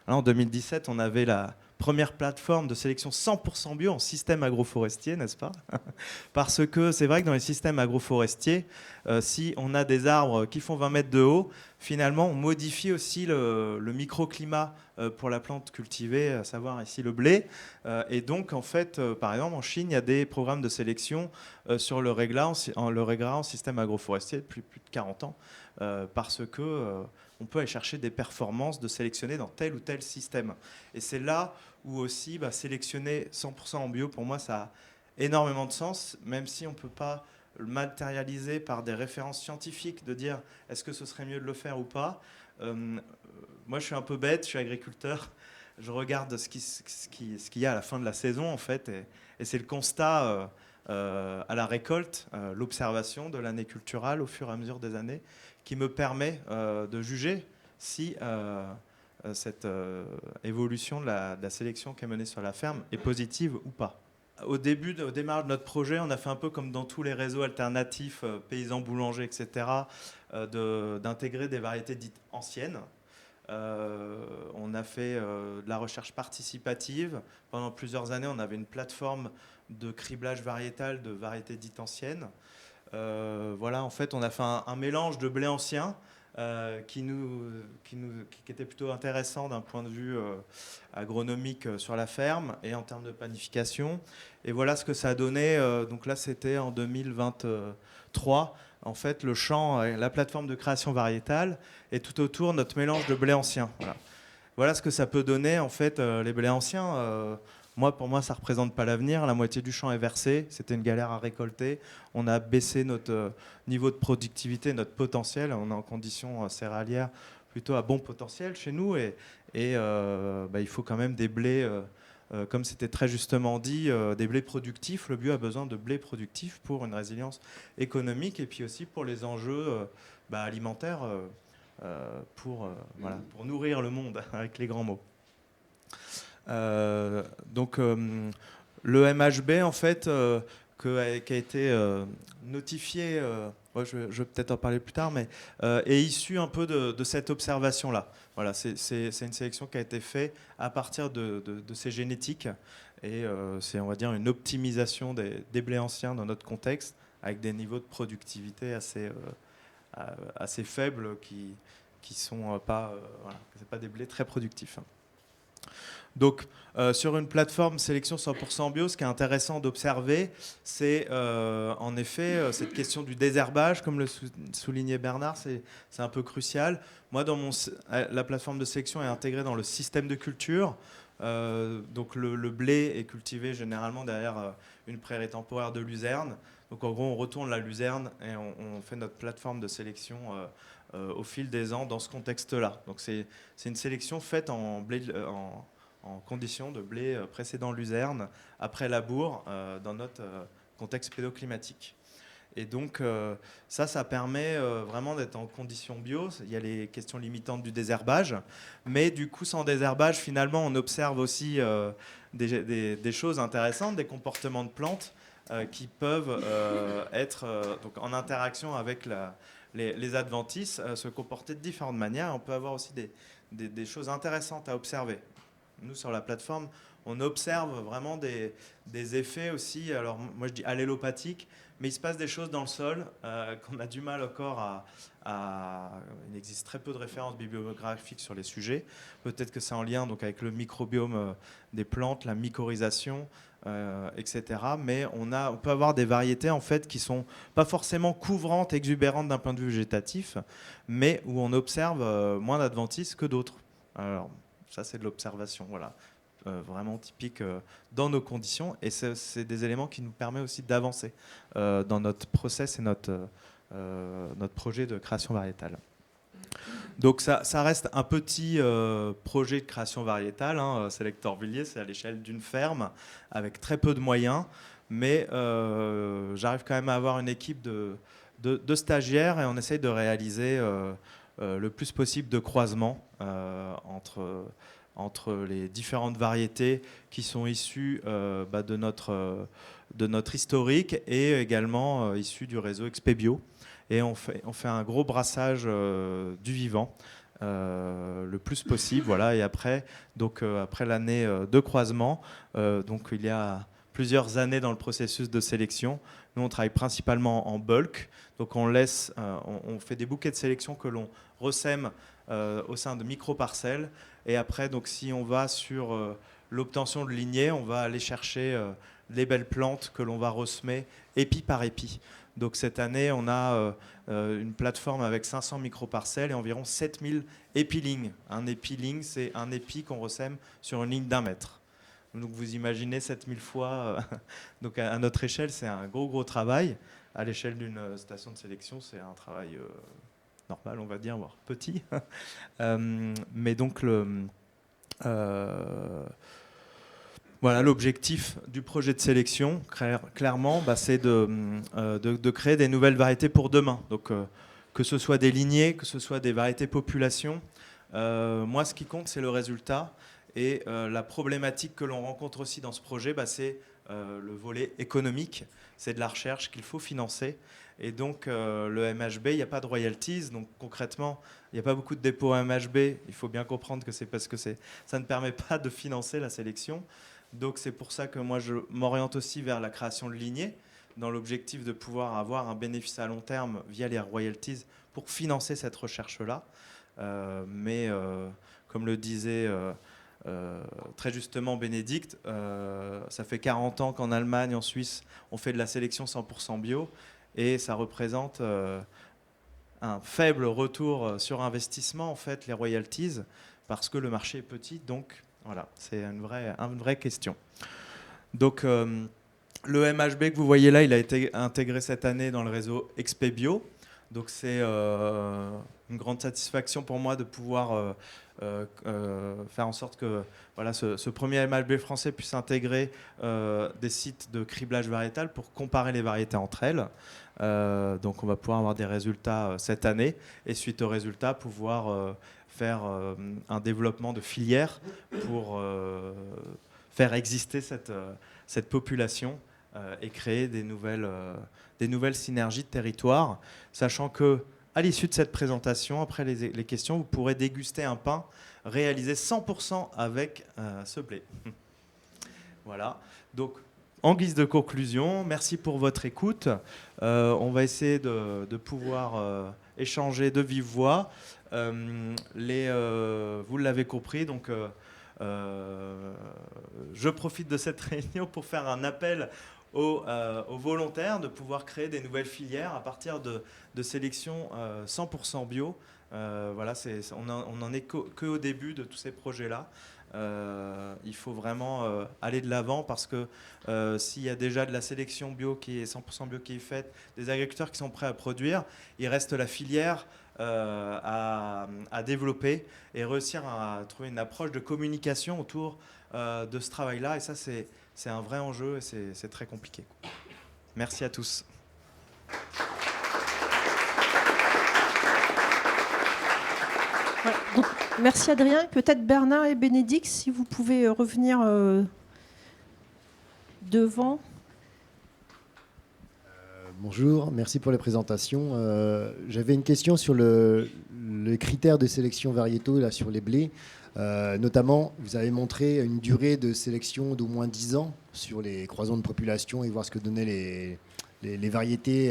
Là, en 2017, on avait la première plateforme de sélection 100% bio en système agroforestier, n'est-ce pas? Parce que c'est vrai que dans les systèmes agroforestiers, si on a des arbres qui font 20 mètres de haut, finalement, on modifie aussi le microclimat pour la plante cultivée, à savoir ici le blé. Et donc, en fait, par exemple, en Chine, il y a des programmes de sélection sur le régla en système agroforestier depuis plus de 40 ans, parce que on peut aller chercher des performances de sélectionner dans tel ou tel système. Et c'est là ou aussi sélectionner 100% en bio, pour moi, ça a énormément de sens, même si on ne peut pas le matérialiser par des références scientifiques, de dire est-ce que ce serait mieux de le faire ou pas. Moi, je suis un peu bête, je suis agriculteur, je regarde ce qu'il y a à la fin de la saison, en fait, et c'est le constat à la récolte, l'observation de l'année culturale au fur et à mesure des années, qui me permet de juger si cette évolution de la sélection qui est menée sur la ferme est positive ou pas. Au démarrage de notre projet, on a fait un peu comme dans tous les réseaux alternatifs, paysans, boulangers, etc., d'intégrer des variétés dites anciennes. On a fait de la recherche participative. Pendant plusieurs années, on avait une plateforme de criblage variétal de variétés dites anciennes. Voilà, en fait, on a fait un mélange de blé ancien qui était plutôt intéressant d'un point de vue agronomique sur la ferme et en termes de panification. Et voilà ce que ça a donné. Donc là, c'était en 2023. En fait, le champ, la plateforme de création variétale, est tout autour de notre mélange de blé ancien. Voilà ce que ça peut donner, en fait, les blés anciens. Pour moi, ça ne représente pas l'avenir. La moitié du champ est versé. C'était une galère à récolter. On a baissé notre niveau de productivité, notre potentiel. On est en conditions céréalières plutôt à bon potentiel chez nous. Et il faut quand même des blés, comme c'était très justement dit, des blés productifs. Le bio a besoin de blés productifs pour une résilience économique et puis aussi pour les enjeux alimentaires, pour nourrir le monde, avec les grands mots. Le MHB, en fait, qui a été notifié, je vais peut-être en parler plus tard, mais est issu un peu de cette observation-là. Voilà, c'est une sélection qui a été faite à partir de ces génétiques, et c'est, on va dire, une optimisation des blés anciens dans notre contexte, avec des niveaux de productivité assez faibles qui sont pas, c'est pas des blés très productifs. Donc, sur une plateforme sélection 100% bio, ce qui est intéressant d'observer, c'est en effet cette question du désherbage, comme le soulignait Bernard, c'est un peu crucial. Moi, la plateforme de sélection est intégrée dans le système de culture. Donc, le blé est cultivé généralement derrière une prairie temporaire de luzerne. Donc, en gros, on retourne la luzerne et on fait notre plateforme de sélection au fil des ans dans ce contexte-là. Donc, c'est une sélection faite en conditions de blé précédent luzerne, après labour, dans notre contexte pédoclimatique. Et donc, ça permet vraiment d'être en conditions bio. Il y a les questions limitantes du désherbage. Mais du coup, sans désherbage, finalement, on observe aussi des choses intéressantes, des comportements de plantes qui peuvent être donc en interaction avec les adventices, se comporter de différentes manières. On peut avoir aussi des choses intéressantes à observer. Nous, sur la plateforme, on observe vraiment des effets aussi, alors moi je dis allélopathiques, mais il se passe des choses dans le sol qu'on a du mal encore il existe très peu de références bibliographiques sur les sujets. Peut-être que c'est en lien donc, avec le microbiome des plantes, la mycorhisation, etc. Mais on peut avoir des variétés en fait, qui ne sont pas forcément couvrantes, exubérantes d'un point de vue végétatif, mais où on observe moins d'adventices que d'autres. Alors, ça, c'est de l'observation, voilà, vraiment typique dans nos conditions. Et c'est des éléments qui nous permettent aussi d'avancer dans notre process et notre projet de création variétale. Donc ça reste un petit projet de création variétale. Selector Villiers, c'est à l'échelle d'une ferme, avec très peu de moyens. Mais j'arrive quand même à avoir une équipe de stagiaires et on essaye de réaliser le plus possible de croisements entre les différentes variétés qui sont issues de notre historique et également issues du réseau Expébio. Et on fait un gros brassage du vivant le plus possible. Voilà. Et après l'année de croisement, donc il y a plusieurs années dans le processus de sélection. Nous, on travaille principalement en bulk. Donc on fait des bouquets de sélection que l'on ressème au sein de micro-parcelles. Et après, donc, si on va sur l'obtention de lignées, on va aller chercher les belles plantes que l'on va ressemer épi par épi. Donc cette année, on a une plateforme avec 500 micro-parcelles et environ 7000 épilignes. Un épiling, c'est un épi qu'on ressème sur une ligne d'1 mètre. Donc vous imaginez 7000 fois, donc à notre échelle, c'est un gros travail. À l'échelle d'une station de sélection, c'est un travail normal, on va dire, voire petit. Mais donc voilà, l'objectif du projet de sélection, clairement, c'est de créer des nouvelles variétés pour demain. Donc que ce soit des lignées, que ce soit des variétés population, moi ce qui compte c'est le résultat. Et la problématique que l'on rencontre aussi dans ce projet, c'est le volet économique. C'est de la recherche qu'il faut financer. Et donc le MHB, il n'y a pas de royalties. Donc concrètement, il n'y a pas beaucoup de dépôts à MHB. Il faut bien comprendre que c'est parce que ça ne permet pas de financer la sélection. Donc c'est pour ça que moi je m'oriente aussi vers la création de lignées, dans l'objectif de pouvoir avoir un bénéfice à long terme via les royalties pour financer cette recherche-là. Mais comme le disait très justement Bénédicte, ça fait 40 ans qu'en Allemagne, en Suisse, on fait de la sélection 100% bio et ça représente un faible retour sur investissement, en fait, les royalties, parce que le marché est petit. Donc voilà, c'est une vraie question. Donc le MHB que vous voyez là, il a été intégré cette année dans le réseau XP Bio. Donc c'est une grande satisfaction pour moi de pouvoir faire en sorte que voilà, ce premier MHB français puisse intégrer des sites de criblage variétal pour comparer les variétés entre elles. Donc on va pouvoir avoir des résultats cette année et suite aux résultats pouvoir faire un développement de filière pour faire exister cette population et créer des nouvelles synergies de territoire, sachant que à l'issue de cette présentation, après les questions, vous pourrez déguster un pain réalisé 100% avec ce blé. Voilà. Donc, en guise de conclusion, merci pour votre écoute. On va essayer de pouvoir échanger de vive voix. Vous l'avez compris, donc je profite de cette réunion pour faire un appel aux volontaires de pouvoir créer des nouvelles filières à partir de sélection 100% bio. Voilà, on n'en est qu'au début de tous ces projets-là. Il faut vraiment aller de l'avant parce que s'il y a déjà de la sélection bio qui est 100% bio qui est faite, des agriculteurs qui sont prêts à produire, il reste la filière à développer et réussir à trouver une approche de communication autour de ce travail-là. Et ça, c'est un vrai enjeu et c'est très compliqué. Merci à tous. Voilà, donc, merci Adrien. Peut-être Bernard et Bénédicte, si vous pouvez revenir devant. Bonjour, merci pour les présentations. J'avais une question sur les critères de sélection variétaux là, sur les blés. Notamment, vous avez montré une durée de sélection d'au moins 10 ans sur les croisons de population et voir ce que donnaient les variétés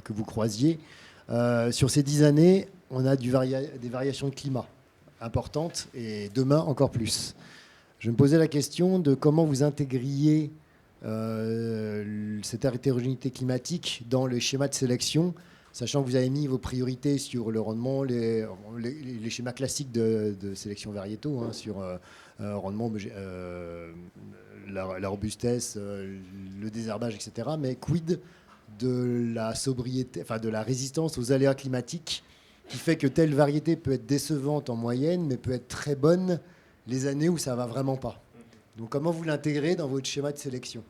que vous croisiez. Sur ces 10 années, on a des variations de climat importantes et demain encore plus. Je me posais la question de comment vous intégriez cette hétérogénéité climatique dans le schéma de sélection, sachant que vous avez mis vos priorités sur le rendement, les schémas classiques de sélection variétaux, hein, sur rendement, la robustesse, le désherbage, etc. Mais quid de la sobriété, enfin de la résistance aux aléas climatiques, qui fait que telle variété peut être décevante en moyenne, mais peut être très bonne les années où ça ne va vraiment pas. Donc comment vous l'intégrez dans votre schéma de sélection ?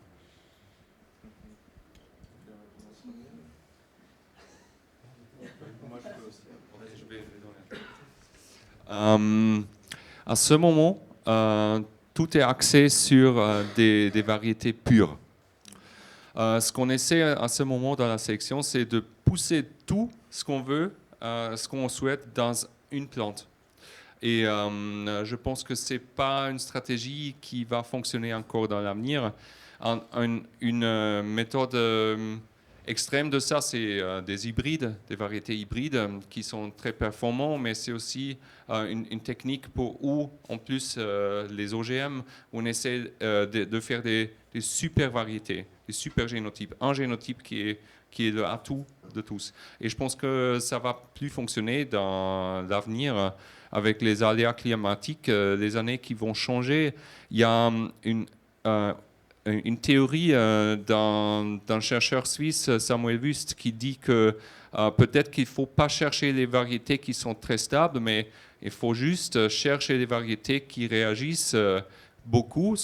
À ce moment, tout est axé sur des variétés pures. Ce qu'on essaie à ce moment dans la sélection, c'est de pousser tout ce qu'on veut, ce qu'on souhaite dans une plante. Et je pense que ce n'est pas une stratégie qui va fonctionner encore dans l'avenir. Une méthode extrême de ça, c'est des hybrides, des variétés hybrides qui sont très performants, mais c'est aussi une technique pour où, en plus, les OGM, on essaie de faire des super variétés, des super génotypes. Un génotype qui est le atout de tous. Et je pense que ça ne va plus fonctionner dans l'avenir. avec les aléas climatiques, les années qui vont changer. Il y a une théorie d'un chercheur suisse, Samuel Wüst, qui dit que peut-être qu'il ne faut pas chercher les variétés qui sont très stables, mais il faut juste chercher les variétés qui réagissent beaucoup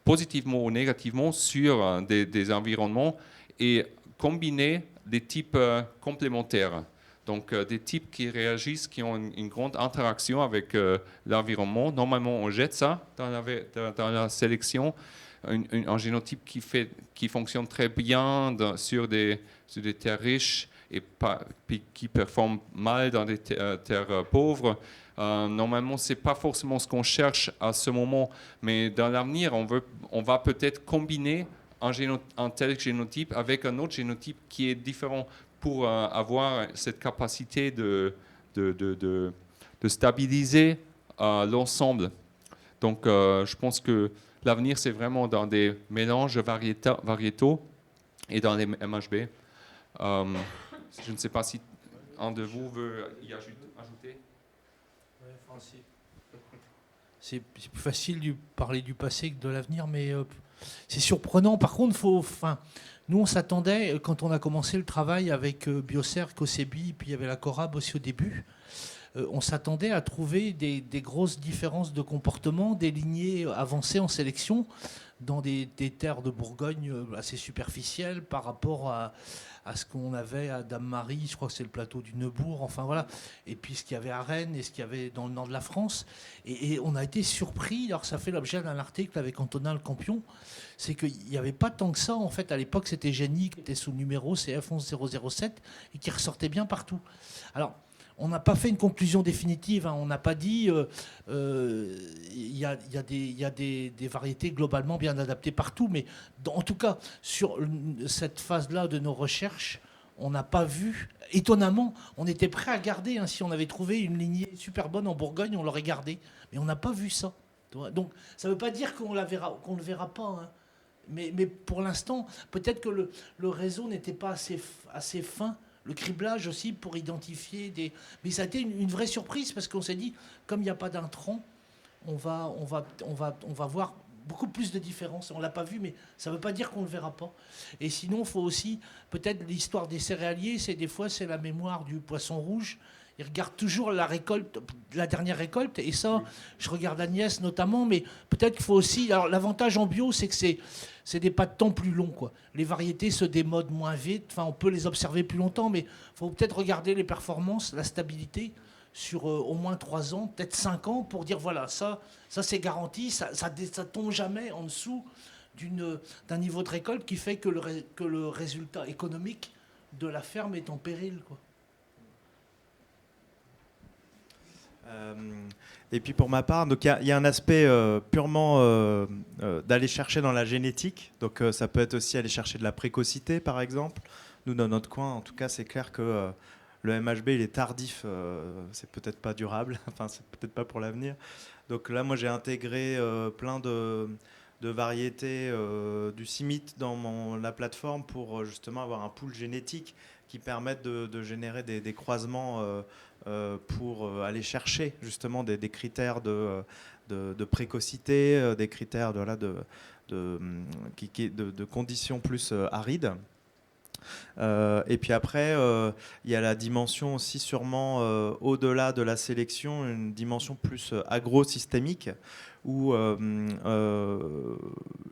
positivement ou négativement sur des environnements et combiner des types complémentaires. Donc des types qui réagissent, qui ont une grande interaction avec l'environnement. Normalement, on jette ça dans la sélection. Un génotype qui fonctionne très bien sur des terres riches et qui performe mal dans des terres pauvres. Normalement, ce n'est pas forcément ce qu'on cherche à ce moment, mais dans l'avenir, on va peut-être combiner un tel génotype avec un autre génotype qui est différent pour avoir cette capacité de stabiliser l'ensemble. Donc, je pense que l'avenir, c'est vraiment dans des mélanges variétaux et dans les MHB. Je ne sais pas si un de vous veut y ajouter. C'est plus facile de parler du passé que de l'avenir, mais c'est surprenant. Par contre, nous, on s'attendait, quand on a commencé le travail avec Biocerc, Cosebi, puis il y avait la Corab aussi au début, on s'attendait à trouver des grosses différences de comportement, des lignées avancées en sélection dans des terres de Bourgogne assez superficielles par rapport à ce qu'on avait à Dame-Marie, je crois que c'est le plateau du Neubourg, enfin voilà, et puis ce qu'il y avait à Rennes et ce qu'il y avait dans le nord de la France. Et on a été surpris, alors ça fait l'objet d'un article avec Antonin Le Campion, c'est qu'il n'y avait pas tant que ça, en fait, à l'époque c'était Génie qui était sous le numéro CF11007 et qui ressortait bien partout. Alors, on n'a pas fait une conclusion définitive, hein. On n'a pas dit il y a des variétés globalement bien adaptées partout, mais en tout cas, sur cette phase-là de nos recherches, on n'a pas vu, étonnamment, on était prêt à garder, hein, si on avait trouvé une lignée super bonne en Bourgogne, on l'aurait gardée, mais on n'a pas vu ça. Donc ça ne veut pas dire qu'on ne le verra pas, hein. Mais pour l'instant, peut-être que le réseau n'était pas assez fin, le criblage aussi pour identifier des... Mais ça a été une vraie surprise parce qu'on s'est dit, comme il n'y a pas d'intrants, on va voir beaucoup plus de différences. On ne l'a pas vu, mais ça ne veut pas dire qu'on ne le verra pas. Et sinon, il faut aussi, peut-être l'histoire des céréaliers, des fois c'est la mémoire du poisson rouge. Ils regardent toujours la dernière récolte, et ça, je regarde Agnès notamment, mais peut-être qu'il faut aussi... Alors l'avantage en bio, c'est que c'est des pas de temps plus longs, quoi. Les variétés se démodent moins vite, enfin on peut les observer plus longtemps, mais il faut peut-être regarder les performances, la stabilité sur au moins 3 ans, peut-être 5 ans, pour dire voilà, ça c'est garanti, ça tombe jamais en dessous d'un niveau de récolte qui fait que le résultat économique de la ferme est en péril, quoi. Et puis pour ma part, donc il y a un aspect purement d'aller chercher dans la génétique. Donc ça peut être aussi aller chercher de la précocité, par exemple. Nous, dans notre coin, en tout cas, c'est clair que le MHB, il est tardif. C'est peut-être pas durable. Enfin, c'est peut-être pas pour l'avenir. Donc là, moi, j'ai intégré plein de variétés du CIMMYT dans la plateforme pour justement avoir un pool génétique qui permette de générer des croisements pour aller chercher justement des critères de précocité, des critères de conditions plus arides. Et puis après, il y a la dimension aussi sûrement au-delà de la sélection, une dimension plus agro-systémique où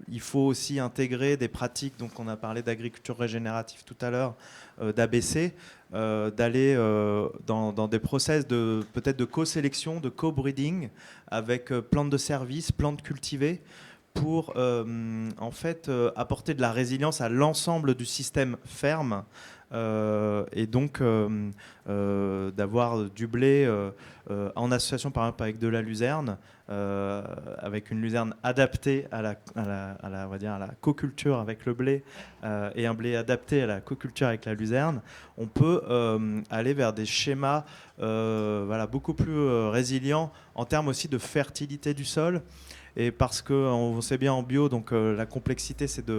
il faut aussi intégrer des pratiques, donc on a parlé d'agriculture régénérative tout à l'heure, d'ABC, d'aller dans des process peut-être de co-sélection, de co-breeding avec plantes de service, plantes cultivées, pour en fait apporter de la résilience à l'ensemble du système ferme et donc d'avoir du blé en association par exemple avec de la luzerne, avec une luzerne adaptée à la coculture avec le blé et un blé adapté à la coculture avec la luzerne. On peut aller vers des schémas beaucoup plus résilients en termes aussi de fertilité du sol. Et parce qu'on sait bien en bio, donc la complexité, c'est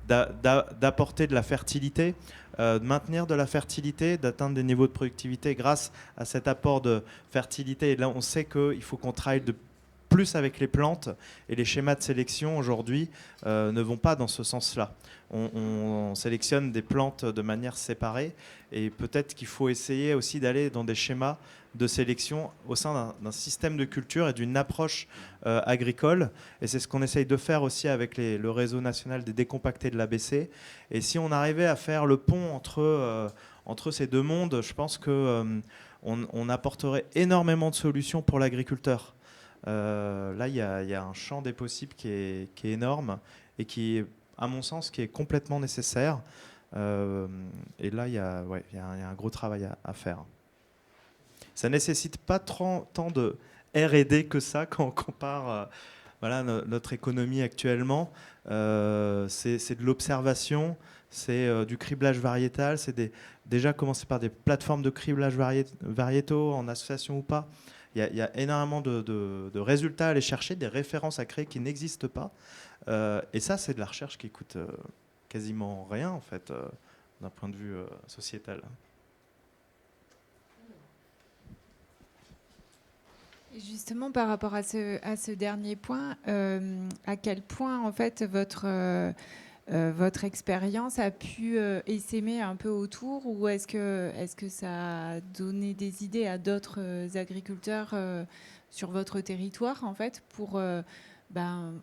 d'apporter de la fertilité, de maintenir de la fertilité, d'atteindre des niveaux de productivité grâce à cet apport de fertilité. Et là, on sait qu'il faut qu'on travaille de plus avec les plantes, et les schémas de sélection aujourd'hui ne vont pas dans ce sens-là. On sélectionne des plantes de manière séparée, et peut-être qu'il faut essayer aussi d'aller dans des schémas de sélection au sein d'un système de culture et d'une approche agricole. Et c'est ce qu'on essaye de faire aussi avec le réseau national des décompactés de l'ABC. Et si on arrivait à faire le pont entre ces deux mondes, je pense qu'on apporterait énormément de solutions pour l'agriculteur. Là, il y a un champ des possibles qui est énorme et qui est, à mon sens, qui est complètement nécessaire. Et là, il y a un gros travail à faire. Ça ne nécessite pas tant de R&D que ça quand on compare notre économie actuellement. C'est de l'observation, c'est du criblage variétal, c'est déjà commencer par des plateformes de criblage variétaux, en association ou pas. Il y a énormément de résultats à aller chercher, des références à créer qui n'existent pas. Et ça, c'est de la recherche qui coûte quasiment rien, en fait, d'un point de vue sociétal. Et justement, par rapport à ce dernier point, à quel point, en fait, votre expérience a pu essaimer un peu autour, ou est-ce que ça a donné des idées à d'autres agriculteurs sur votre territoire, en fait, pour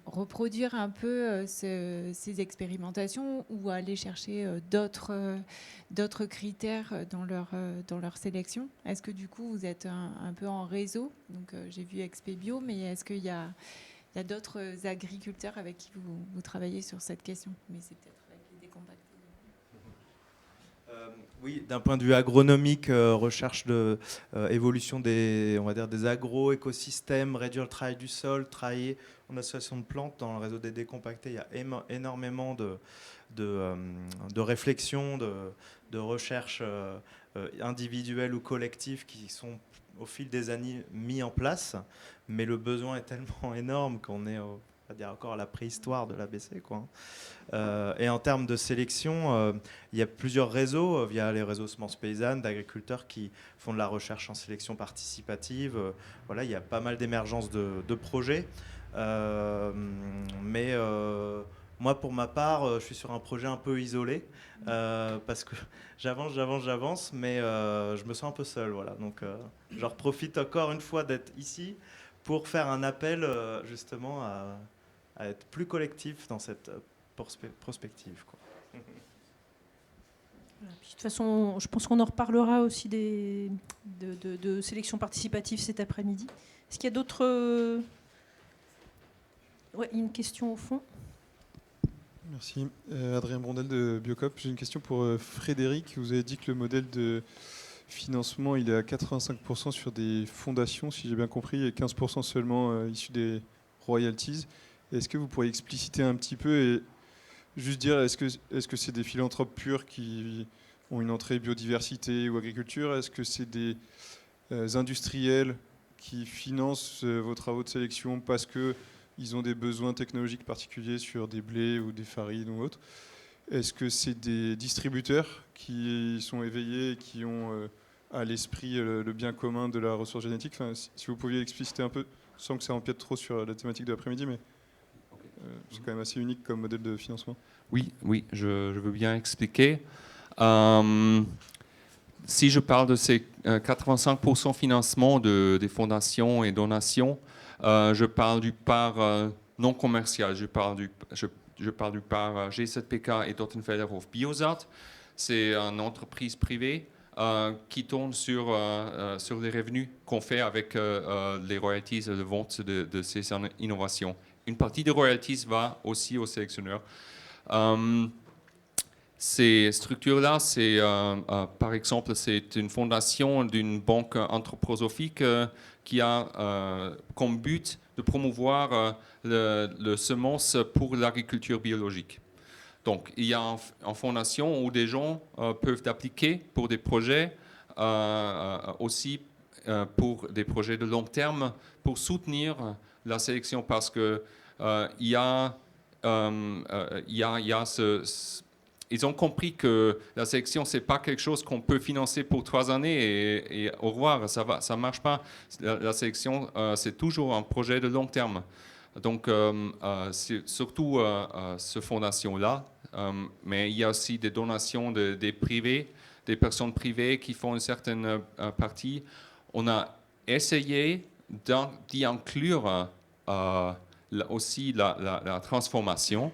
reproduire un peu ces expérimentations, ou aller chercher d'autres critères dans leur sélection? Est-ce que du coup vous êtes un peu en réseau? Donc j'ai vu Expébio, mais est-ce qu'il y a d'autres agriculteurs avec qui vous travaillez sur cette question? Mais c'est peut-être avec les décompactés. Oui, d'un point de vue agronomique, recherche de évolution des agro-écosystèmes, réduire le travail du sol, travailler en association de plantes dans le réseau des décompactés. Il y a énormément de réflexions, de recherches individuelles ou collectives qui sont au fil des années mis en place, mais le besoin est tellement énorme qu'on est encore à la préhistoire de l'ABC, quoi. Et en termes de sélection, il y a plusieurs réseaux, via les réseaux semences paysannes, d'agriculteurs qui font de la recherche en sélection participative. Voilà, il y a pas mal d'émergences de projets. Mais moi, pour ma part, je suis sur un projet un peu isolé, parce que j'avance, mais je me sens un peu seul. Voilà. Donc, je profite encore une fois d'être ici pour faire un appel justement à être plus collectif dans cette prospective, quoi. Voilà. Puis, de toute façon, je pense qu'on en reparlera aussi de sélection participative cet après-midi. Est-ce qu'il y a d'autres... Ouais, il y a une question au fond. Merci. Adrien Brondel de Biocop. J'ai une question pour Frédéric. Vous avez dit que le modèle de financement, il est à 85% sur des fondations, si j'ai bien compris, et 15% seulement issus des royalties. Est-ce que vous pourriez expliciter un petit peu et juste dire, est-ce que c'est des philanthropes purs qui ont une entrée biodiversité ou agriculture? Est-ce que c'est des industriels qui financent vos travaux de sélection parce qu'ils ont des besoins technologiques particuliers sur des blés ou des farines ou autres? Est-ce que c'est des distributeurs qui sont éveillés et qui ont à l'esprit le bien commun de la ressource génétique? Enfin, si vous pouviez expliciter un peu, sans que ça empiète trop sur la thématique de l'après-midi, mais c'est quand même assez unique comme modèle de financement. Oui, je veux bien expliquer. Si je parle de ces 85% financement des fondations et donations, je parle du part non commercial. Je parle du part G7PK et Dottenfelderhof Biosat. C'est une entreprise privée qui tourne sur les revenus qu'on fait avec les royalties de vente de ces innovations. Une partie des royalties va aussi aux sélectionneurs. Ces structures-là, par exemple, c'est une fondation d'une banque anthroposophique qui a comme but de promouvoir le semence pour l'agriculture biologique. Donc, il y a une fondation où des gens peuvent appliquer pour des projets, aussi pour des projets de long terme, pour soutenir la sélection, parce que il y a ils ont compris que la sélection, ce n'est pas quelque chose qu'on peut financer pour 3 années et au revoir, ça ne marche pas. La sélection, c'est toujours un projet de long terme. Donc, c'est surtout cette fondation-là, mais il y a aussi des donations des privés, des personnes privées qui font une certaine partie. On a essayé d'y inclure aussi la transformation.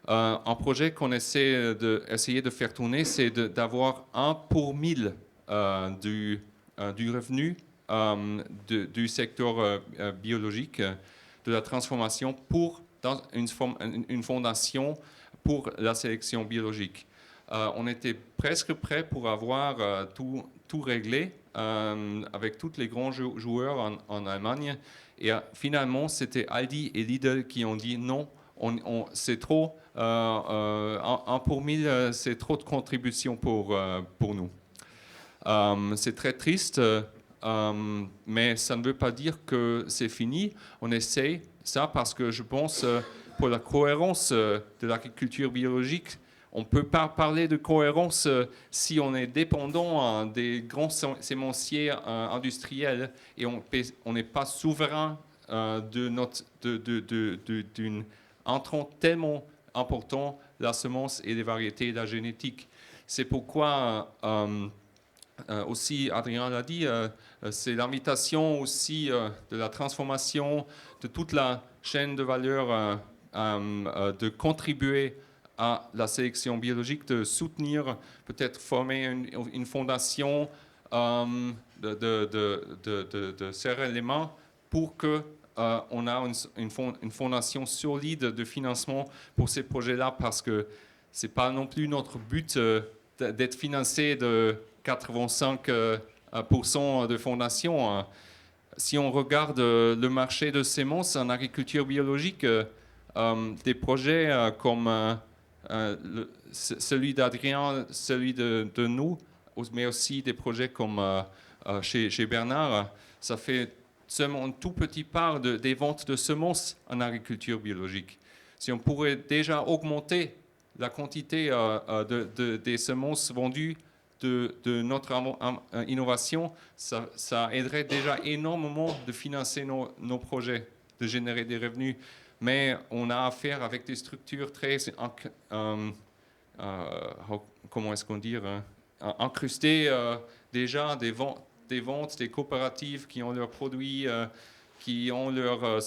Un projet qu'on essaie de faire tourner, c'est d'avoir 1 pour 1000 du revenu du secteur biologique, de la transformation dans une fondation pour la sélection biologique. On était presque prêt pour avoir tout réglé avec tous les grands joueurs en Allemagne. Et finalement, c'était Aldi et Lidl qui ont dit non, c'est trop, 1 pour 1000, c'est trop de contributions pour nous. C'est très triste, mais ça ne veut pas dire que c'est fini. On essaye ça parce que je pense, pour la cohérence de l'agriculture biologique, on ne peut pas parler de cohérence si on est dépendant des grands sémenciers industriels et on n'est pas souverain d'un entrant tellement important, la semence et les variétés et la génétique. C'est pourquoi, aussi, Adrien l'a dit, c'est l'invitation aussi de la transformation de toute la chaîne de valeur, de contribuer à la sélection biologique, de soutenir, peut-être former une fondation, de serrer les mains pour que on a une fondation solide de financement pour ces projets-là, parce que ce n'est pas non plus notre but d'être financé de 85% de fondation. Si on regarde le marché de semences en agriculture biologique, des projets comme celui d'Adrien, celui de nous, mais aussi des projets comme chez Bernard, ça fait seulement une toute petite part des ventes de semences en agriculture biologique. Si on pourrait déjà augmenter la quantité des semences vendues de notre innovation, ça aiderait déjà énormément de financer nos projets, de générer des revenus. Mais on a affaire avec des structures très, comment est-ce qu'on dit, incrustées déjà, des ventes, des coopératives qui ont leurs produits, qui ont leurs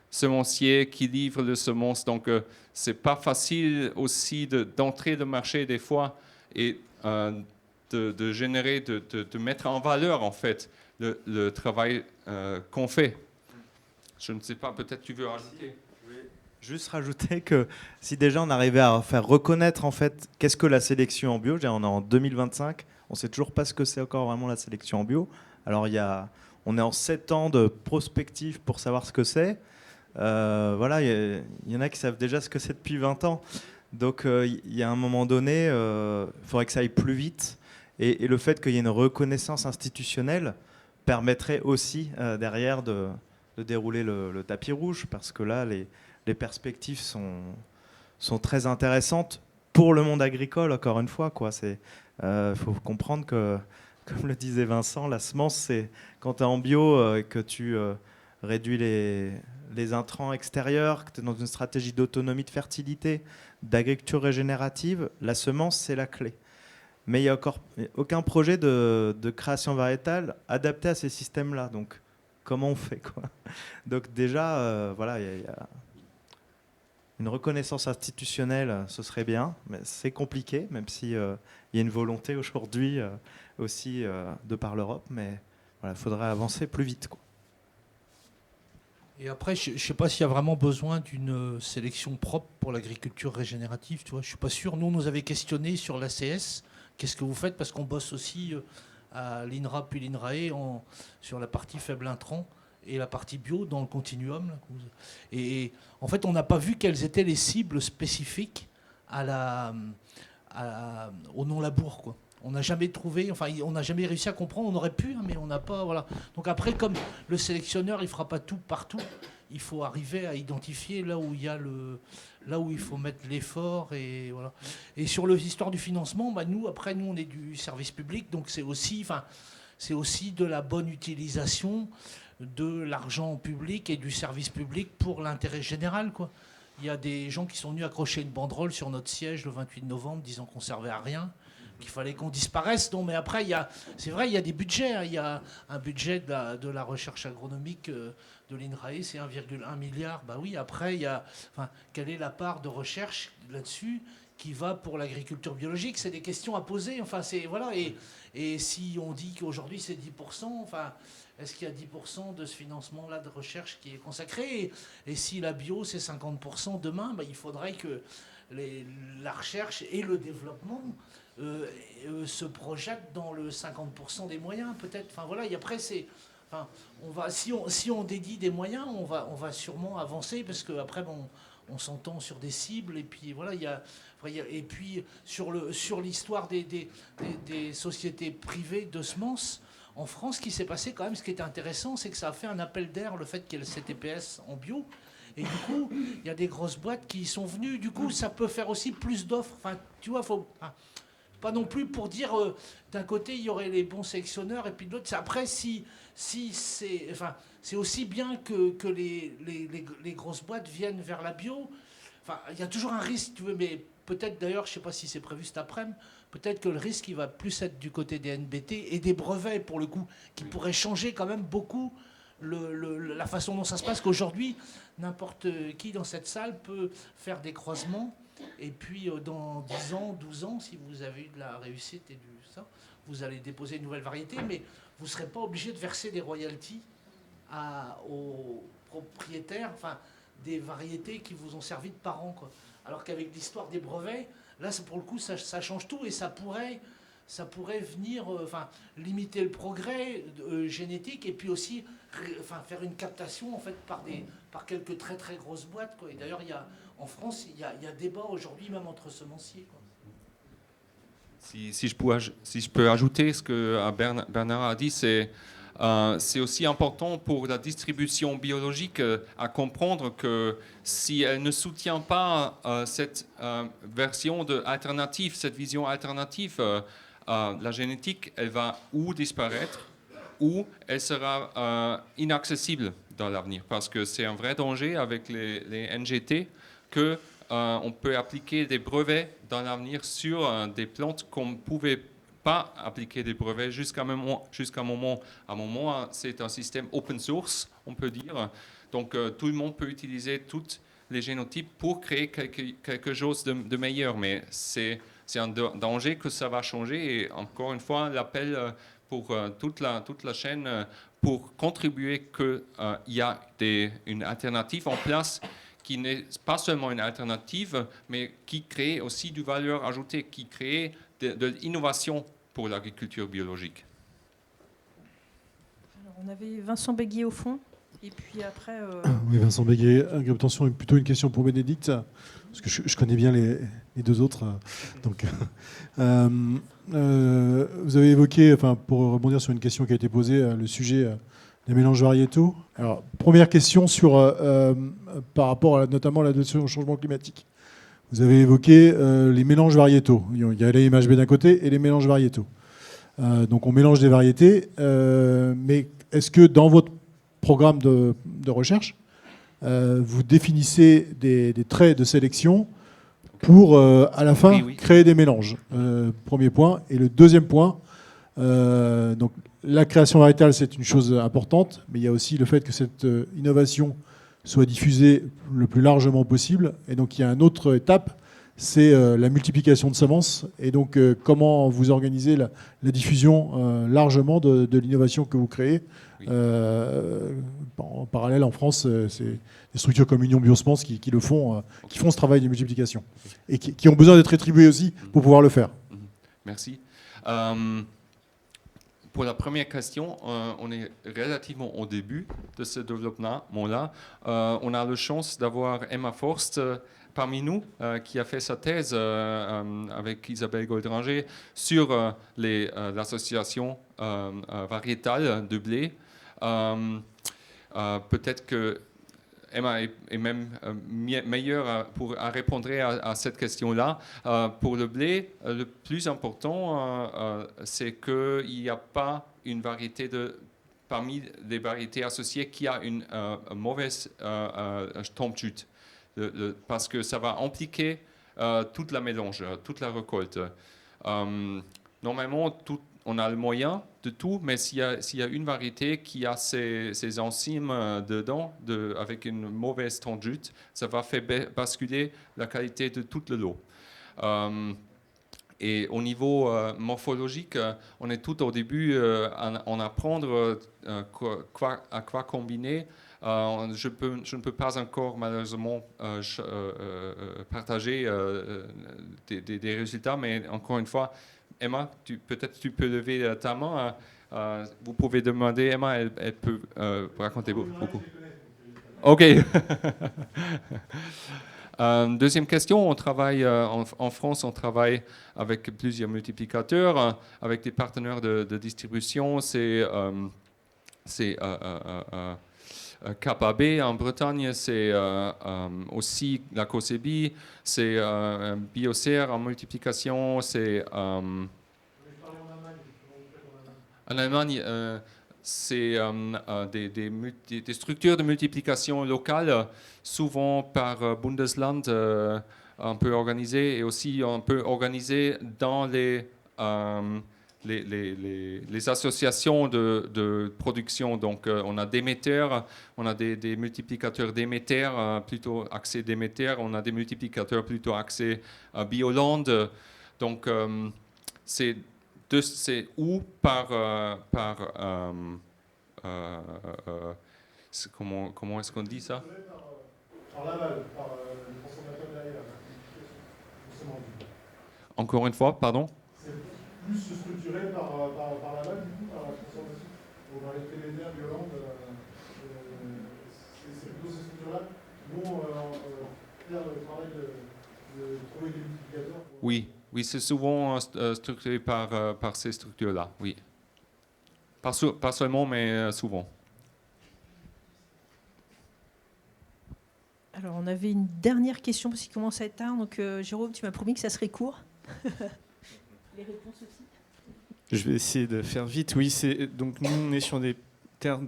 semenciers, qui livrent les semences. Donc, c'est pas facile aussi d'entrer le marché des fois et de générer, de mettre en valeur, en fait, le travail qu'on fait. Je ne sais pas, peut-être tu veux rajouter. Juste rajouter que si déjà on arrivait à faire reconnaître en fait qu'est-ce que la sélection en bio, on est en 2025, on ne sait toujours pas ce que c'est encore vraiment la sélection en bio. Alors on est en 7 ans de prospective pour savoir ce que c'est. Voilà, il y en a qui savent déjà ce que c'est depuis 20 ans. Donc il y a un moment donné, il faudrait que ça aille plus vite. Et le fait qu'il y ait une reconnaissance institutionnelle permettrait aussi derrière de dérouler le tapis rouge, parce que là, les perspectives sont très intéressantes pour le monde agricole, encore une fois. Il faut comprendre que, comme le disait Vincent, la semence, c'est quand tu es en bio et que tu réduis les intrants extérieurs, que tu es dans une stratégie d'autonomie de fertilité, d'agriculture régénérative, la semence, c'est la clé. Mais il n'y a encore aucun projet de création variétale adapté à ces systèmes-là. Donc, comment on fait, quoi? Donc déjà, voilà, il y a une reconnaissance institutionnelle, ce serait bien, mais c'est compliqué, même si y a une volonté aujourd'hui aussi de par l'Europe, mais voilà, il faudrait avancer plus vite, quoi. Et après, je ne sais pas s'il y a vraiment besoin d'une sélection propre pour l'agriculture régénérative. Tu vois, je ne suis pas sûr. Nous, on nous avait questionné sur l'ACS. Qu'est-ce que vous faites? Parce qu'on bosse aussi à l'INRA puis l'INRAE sur la partie faible intrant et la partie bio dans le continuum. Là. Et en fait, on n'a pas vu quelles étaient les cibles spécifiques au non-labour, quoi. On n'a jamais trouvé, enfin, on n'a jamais réussi à comprendre. On aurait pu, hein, mais on n'a pas. Voilà. Donc après, comme le sélectionneur, il ne fera pas tout partout, il faut arriver à identifier là où là où il faut mettre l'effort et voilà. Et sur l'histoire du financement, nous on est du service public, donc c'est aussi de la bonne utilisation de l'argent public et du service public pour l'intérêt général, quoi. Il y a des gens qui sont venus accrocher une banderole sur notre siège le 28 novembre disant qu'on servait à rien, qu'il fallait qu'on disparaisse. Non, mais après, c'est vrai, il y a des budgets. Hein. Il y a un budget de la recherche agronomique de l'INRAE, c'est 1,1 milliard. Bah oui, après, quelle est la part de recherche là-dessus qui va pour l'agriculture biologique? C'est des questions à poser. Voilà. Et si on dit qu'aujourd'hui, c'est 10%, est-ce qu'il y a 10% de ce financement-là de recherche qui est consacré? Et si la bio, c'est 50% demain, il faudrait que la recherche et le développement se projettent dans le 50% des moyens, peut-être. Voilà. Et après, si on dédie des moyens, on va sûrement avancer, parce qu'après, on s'entend sur des cibles. Et puis, voilà, et puis, sur l'histoire des sociétés privées de semences, en France, ce qui s'est passé quand même, ce qui était intéressant, c'est que ça a fait un appel d'air, le fait qu'il y ait le CTPS en bio. Et du coup, il y a des grosses boîtes qui sont venues. Du coup, ça peut faire aussi plus d'offres. Tu vois, pas non plus pour dire, d'un côté, il y aurait les bons sélectionneurs, et puis de l'autre, après, c'est aussi bien que les grosses boîtes viennent vers la bio. Il y a toujours un risque, tu veux, mais peut-être d'ailleurs, je ne sais pas si c'est prévu cet après-midi, peut-être que le risque, il va plus être du côté des NBT et des brevets, pour le coup, qui pourraient changer quand même beaucoup la façon dont ça se passe, qu'aujourd'hui, n'importe qui dans cette salle peut faire des croisements, et puis dans 10 ans, 12 ans, si vous avez eu de la réussite et ça, vous allez déposer une nouvelle variété, mais vous ne serez pas obligé de verser des royalties aux propriétaires, des variétés qui vous ont servi de parents, quoi. Alors qu'avec l'histoire des brevets, là, pour le coup, ça change tout, et ça pourrait venir limiter le progrès génétique, et puis aussi faire une captation en fait par quelques très très grosses boîtes, quoi. Et d'ailleurs, en France, il y a débat aujourd'hui même entre semenciers, quoi. Si je peux ajouter ce que Bernard a dit, c'est aussi important pour la distribution biologique à comprendre que si elle ne soutient pas cette version alternative, cette vision alternative, la génétique, elle va ou disparaître ou elle sera inaccessible dans l'avenir. Parce que c'est un vrai danger avec les NGT que on peut appliquer des brevets dans l'avenir sur des plantes qu'on ne pouvait pas appliquer des brevets jusqu'à un moment. À un moment, c'est un système open source, on peut dire. Donc, tout le monde peut utiliser tous les génotypes pour créer quelque chose de meilleur. Mais c'est un danger que ça va changer. Et encore une fois, l'appel pour toute la chaîne pour contribuer qu'il y a une alternative en place qui n'est pas seulement une alternative, mais qui crée aussi du valeur ajoutée, qui crée de l'innovation pour l'agriculture biologique. Alors, on avait Vincent Béguier au fond, et puis après... Oui, Vincent Béguier, attention, plutôt une question pour Bénédicte, parce que je connais bien les deux autres. Donc, vous avez évoqué, pour rebondir sur une question qui a été posée, le sujet des mélanges variétaux. Alors, première question par rapport notamment à l'adaptation au changement climatique. Vous avez évoqué les mélanges variétaux. Il y a les MHB d'un côté et les mélanges variétaux. Donc on mélange des variétés, mais est-ce que dans votre programme de recherche, vous définissez des traits de sélection pour, à la fin, oui. créer des mélanges? Premier point. Et le deuxième point, donc la création variétale, c'est une chose importante, mais il y a aussi le fait que cette innovation soit diffusée le plus largement possible. Et donc il y a une autre étape, c'est la multiplication de semences. Et donc comment vous organisez la diffusion largement de l'innovation que vous créez. Oui. En parallèle, en France, c'est des structures comme Union Biosemences qui le font, qui font ce travail de multiplication. Et qui ont besoin d'être rétribuées aussi pour pouvoir le faire. Merci. Pour la première question, on est relativement au début de ce développement-là. On a la chance d'avoir Emma Forst parmi nous, qui a fait sa thèse avec Isabelle Goldranger sur l'association variétale de blé. Peut-être que Emma est même meilleure à répondre à cette question-là. Pour le blé, le plus important, c'est qu'il n'y a pas une variété parmi les variétés associées qui a une mauvaise tombe-chute. Parce que ça va impliquer toute la mélange, toute la récolte. Normalement, on a le moyen de tout, mais s'il y a une variété qui a ces enzymes dedans, avec une mauvaise tombe-chute, ça va faire basculer la qualité de tout le lot. Et au niveau morphologique, on est tout au début en apprendre à quoi combiner. Je ne peux pas encore malheureusement partager des résultats, mais encore une fois, Emma, peut-être tu peux lever ta main. Vous pouvez demander, Emma, elle peut raconter beaucoup. Ok. Deuxième question, on travaille en France, on travaille avec plusieurs multiplicateurs, avec des partenaires de distribution. C'est KPAB en Bretagne, c'est aussi la COSEBI, c'est Biocer en multiplication, c'est en Allemagne, c'est des structures de multiplication locales, souvent par Bundesland, un peu organisées, et aussi un peu organisées dans les associations de production. Donc, on a Déméter, on a des multiplicateurs Déméter, plutôt axés Déméter, on a des multiplicateurs plutôt axés Bioland. Donc, c'est ou par comment est-ce qu'on dit ça? Par l'aval, par le consommateur derrière. Encore une fois, pardon? Plus structuré par l'aval, du coup, par la transformation. Au variété laitière, violente, c'est plutôt ces structures-là qui vont faire le travail de trouver des multiplicateurs. Oui, c'est souvent structuré par ces structures-là, oui. Pas seulement, mais souvent. Alors, on avait une dernière question, parce qu'il commence à être tard. Donc, Jérôme, tu m'as promis que ça serait court. Les réponses aussi. Je vais essayer de faire vite. Oui, donc nous, on est sur des terres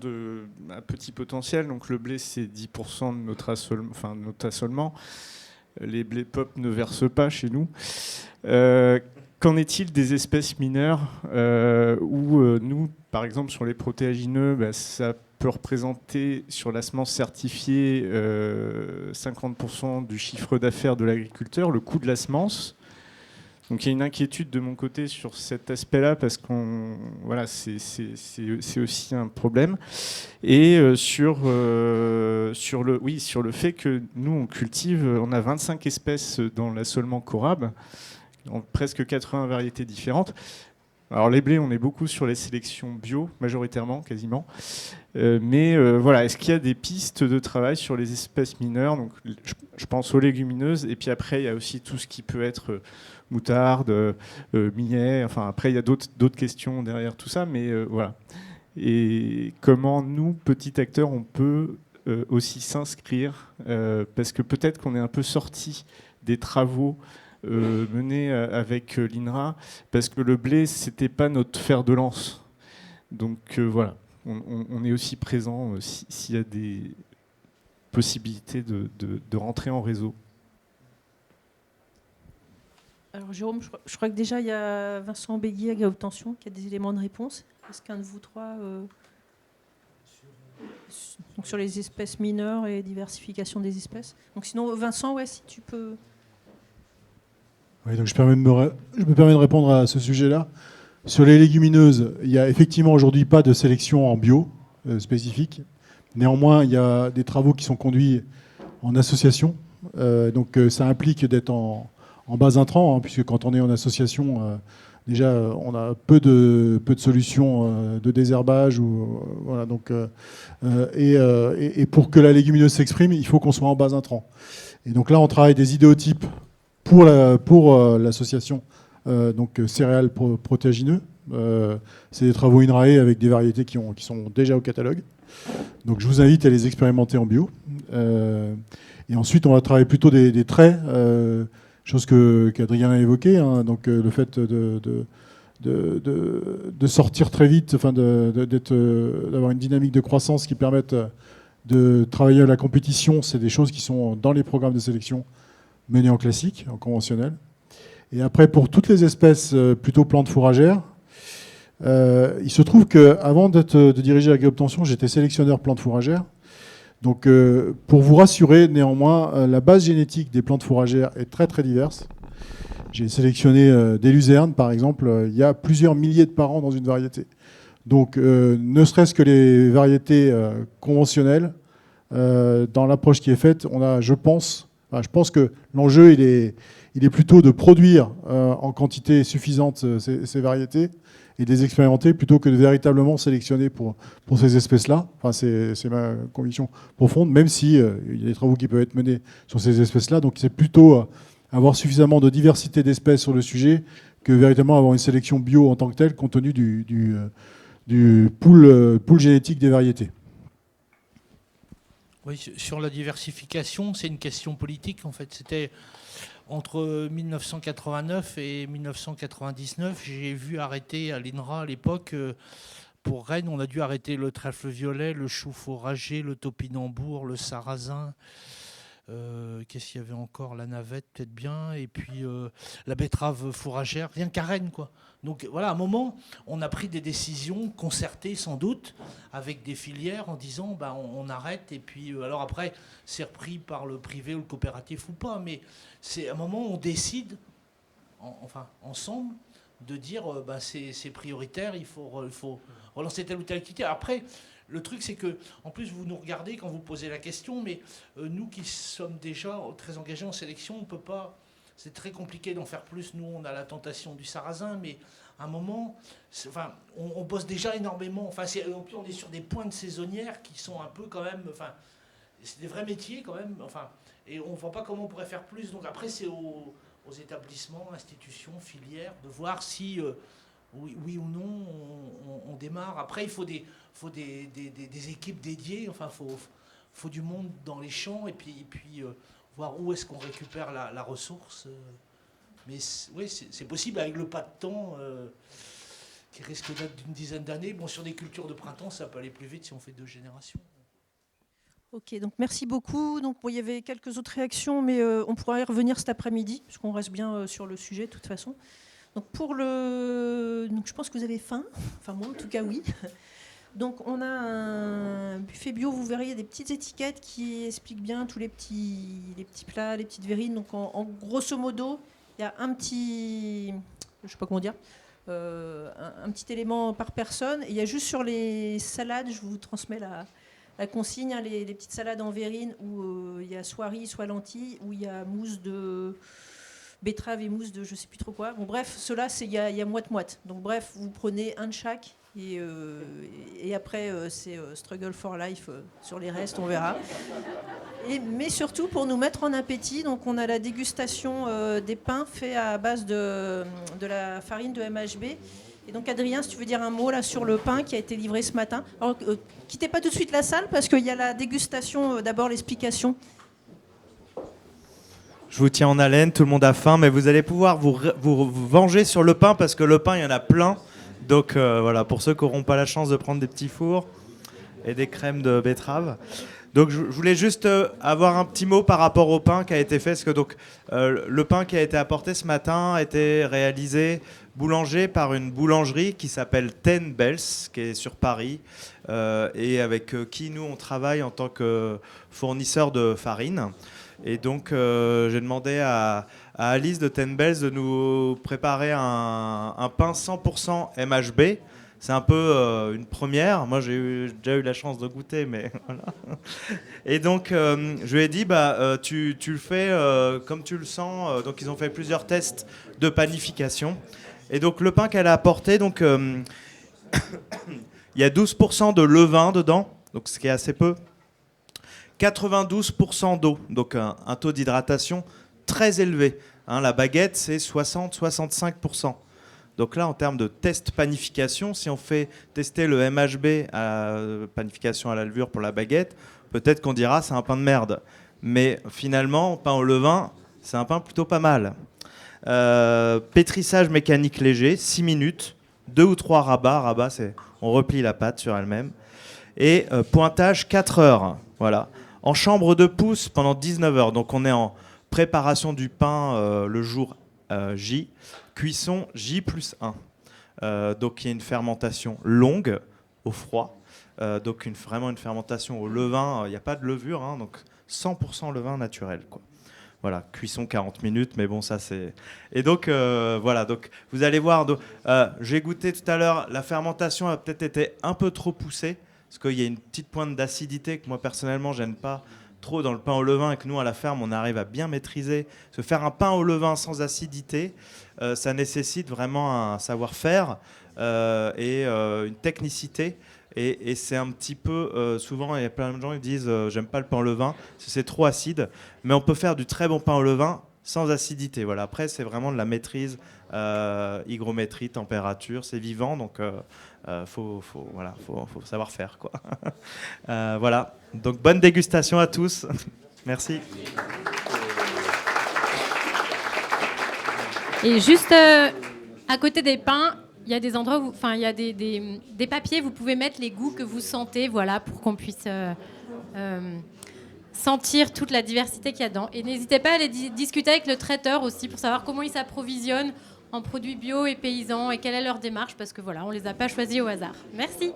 à petit potentiel. Donc le blé, c'est 10% de notre assolement. Les blés pop ne versent pas chez nous. Qu'en est-il des espèces mineures où nous, par exemple, sur les protéagineux, ça peut représenter sur la semence certifiée 50% du chiffre d'affaires de l'agriculteur, le coût de la semence. Donc il y a une inquiétude de mon côté sur cet aspect-là parce c'est aussi un problème. Et sur le fait que nous on a 25 espèces dans l'assolement Corab, dans presque 80 variétés différentes. Alors les blés, on est beaucoup sur les sélections bio, majoritairement, quasiment. Est-ce qu'il y a des pistes de travail sur les espèces mineures? Donc, je pense aux légumineuses. Et puis après, il y a aussi tout ce qui peut être moutarde, millet. Enfin, après, il y a d'autres questions derrière tout ça. Mais voilà. Et comment nous, petits acteurs, on peut aussi s'inscrire parce que peut-être qu'on est un peu sorti des travaux menés avec l'INRA, parce que le blé, c'était pas notre fer de lance. Donc voilà, on est aussi présent s'il y a des possibilités de rentrer en réseau. Alors Jérôme, je crois que déjà il y a Vincent Béguier à Obtention qui a des éléments de réponse. Est-ce qu'un de vous trois donc sur les espèces mineures et diversification des espèces? Donc sinon Vincent, ouais, si tu peux. Oui, donc je me permets de répondre à ce sujet-là. Sur les légumineuses, il n'y a effectivement aujourd'hui pas de sélection en bio spécifique. Néanmoins, il y a des travaux qui sont conduits en association. Donc ça implique d'être en base intrant, puisque quand on est en association, déjà on a peu de solutions de désherbage. Voilà, donc, et pour que la légumineuse s'exprime, il faut qu'on soit en base intrant. Et donc là, on travaille des idéotypes pour l'association donc céréales protéagineux. C'est des travaux INRAE avec des variétés qui sont déjà au catalogue. Donc je vous invite à les expérimenter en bio. Et ensuite, on va travailler plutôt des traits, chose qu'Adrien a évoqué, hein, donc le fait de sortir très vite, enfin d'avoir une dynamique de croissance qui permette de travailler à la compétition, c'est des choses qui sont dans les programmes de sélection menés en classique, en conventionnel. Et après, pour toutes les espèces plutôt plantes fourragères, il se trouve qu'avant de diriger l'agri-obtention, j'étais sélectionneur plantes fourragères. Donc, pour vous rassurer, néanmoins, la base génétique des plantes fourragères est très très diverse. J'ai sélectionné des luzernes, par exemple. Il y a plusieurs milliers de parents dans une variété. Donc, ne serait-ce que les variétés conventionnelles, dans l'approche qui est faite, on a, je pense que l'enjeu, il est plutôt de produire en quantité suffisante ces variétés et de les expérimenter plutôt que de véritablement sélectionner pour ces espèces-là. Enfin, c'est ma conviction profonde, même si il y a des travaux qui peuvent être menés sur ces espèces-là. Donc, c'est plutôt avoir suffisamment de diversité d'espèces sur le sujet que véritablement avoir une sélection bio en tant que telle, compte tenu du pool génétique des variétés. Oui, sur la diversification, c'est une question politique en fait. C'était entre 1989 et 1999, j'ai vu arrêter à l'INRA à l'époque, pour Rennes, on a dû arrêter le trèfle violet, le chou fourragé, le topinambour, le sarrasin. Qu'est-ce qu'il y avait encore? La navette, peut-être bien, et puis la betterave fourragère, rien qu'à Rennes, quoi. Donc voilà, à un moment, on a pris des décisions concertées sans doute avec des filières en disant on arrête, et puis alors après, c'est repris par le privé ou le coopératif ou pas, mais c'est à un moment, on décide, ensemble, de dire c'est prioritaire, il faut relancer telle ou telle activité. Après, le truc, c'est que, en plus, vous nous regardez quand vous posez la question, mais nous qui sommes déjà très engagés en sélection, on ne peut pas. C'est très compliqué d'en faire plus. Nous, on a la tentation du sarrasin, mais à un moment, on bosse déjà énormément. En plus, on est sur des pointes saisonnières qui sont un peu quand même. C'est des vrais métiers quand même. Et on ne voit pas comment on pourrait faire plus. Donc après, c'est aux établissements, institutions, filières, de voir si. Oui ou non, on démarre. Après, il faut des équipes dédiées. Faut du monde dans les champs et puis voir où est-ce qu'on récupère la ressource. Mais oui, c'est possible avec le pas de temps qui risque d'être d'une dizaine d'années. Bon, sur des cultures de printemps, ça peut aller plus vite si on fait 2 générations. Ok, donc merci beaucoup. Donc, il y avait quelques autres réactions, mais on pourra y revenir cet après-midi, puisqu'on reste bien sur le sujet de toute façon. Donc je pense que vous avez faim. Enfin, moi, en tout cas, oui. Donc, on a un buffet bio. Vous verrez, il y a des petites étiquettes qui expliquent bien tous les petits plats, les petites verrines. Donc, en grosso modo, il y a un petit... Je ne sais pas comment dire. Un petit élément par personne. Et il y a juste sur les salades, je vous transmets la consigne, hein, les petites salades en verrine où il y a soit riz, soit lentilles, où il y a mousse de... betterave et mousse de je sais plus trop quoi. Bon, bref, ceux-là, il y a moite-moite. Donc bref, vous prenez un de chaque et après, c'est Struggle for Life sur les restes, on verra. Mais surtout, pour nous mettre en appétit, donc on a la dégustation des pains faits à base de la farine de MHB. Et donc Adrien, si tu veux dire un mot là sur le pain qui a été livré ce matin. Alors, quittez pas tout de suite la salle parce qu'il y a la dégustation, d'abord l'explication. Je vous tiens en haleine, tout le monde a faim, mais vous allez pouvoir vous venger sur le pain parce que le pain, il y en a plein. Donc voilà, pour ceux qui n'auront pas la chance de prendre des petits fours et des crèmes de betterave. Donc je voulais juste avoir un petit mot par rapport au pain qui a été fait. Parce que le pain qui a été apporté ce matin a été réalisé boulanger par une boulangerie qui s'appelle Ten Bells, qui est sur Paris, et avec qui nous on travaille en tant que fournisseur de farine. Et donc, j'ai demandé à Alice de Ten Bells de nous préparer un pain 100% MHB. C'est un peu une première. Moi, j'ai déjà eu la chance de goûter, mais voilà. Et donc, je lui ai dit, tu le fais comme tu le sens. Donc, ils ont fait plusieurs tests de panification. Et donc, le pain qu'elle a apporté, donc, il y a 12% de levain dedans, donc ce qui est assez peu. 92% d'eau, donc un taux d'hydratation très élevé. La baguette, c'est 60-65%. Donc là, en termes de test panification, si on fait tester le MHB à panification à la levure pour la baguette, peut-être qu'on dira c'est un pain de merde. Mais finalement, pain au levain, c'est un pain plutôt pas mal. Pétrissage mécanique léger, 6 minutes, 2 ou 3 rabats. Rabat, c'est on replie la pâte sur elle-même. Et pointage 4 heures. Voilà. En chambre de pousse pendant 19 heures. Donc on est en préparation du pain le jour J. Cuisson J plus 1. Donc il y a une fermentation longue au froid. Donc vraiment une fermentation au levain. Il n'y a pas de levure, hein, donc 100% levain naturel, quoi. Voilà, cuisson 40 minutes, mais bon, ça c'est... Et donc, voilà, donc vous allez voir, j'ai goûté tout à l'heure, la fermentation a peut-être été un peu trop poussée, parce qu'il y a une petite pointe d'acidité que moi, personnellement, j'aime pas trop dans le pain au levain, et que nous, à la ferme, on arrive à bien maîtriser. Se faire un pain au levain sans acidité, ça nécessite vraiment un savoir-faire et une technicité. Et c'est un petit peu, souvent, il y a plein de gens qui disent j'aime pas le pain au levain, c'est trop acide. Mais on peut faire du très bon pain au levain sans acidité. Voilà. Après, c'est vraiment de la maîtrise, hygrométrie, température, c'est vivant, donc faut savoir faire, quoi. Voilà. Donc bonne dégustation à tous. Merci. Et juste à côté des pains, il y a des endroits où, enfin, il y a des papiers, vous pouvez mettre les goûts que vous sentez, voilà, pour qu'on puisse sentir toute la diversité qu'il y a dedans. Et n'hésitez pas à aller discuter avec le traiteur aussi pour savoir comment ils s'approvisionnent en produits bio et paysans et quelle est leur démarche, parce que voilà, on les a pas choisis au hasard. Merci.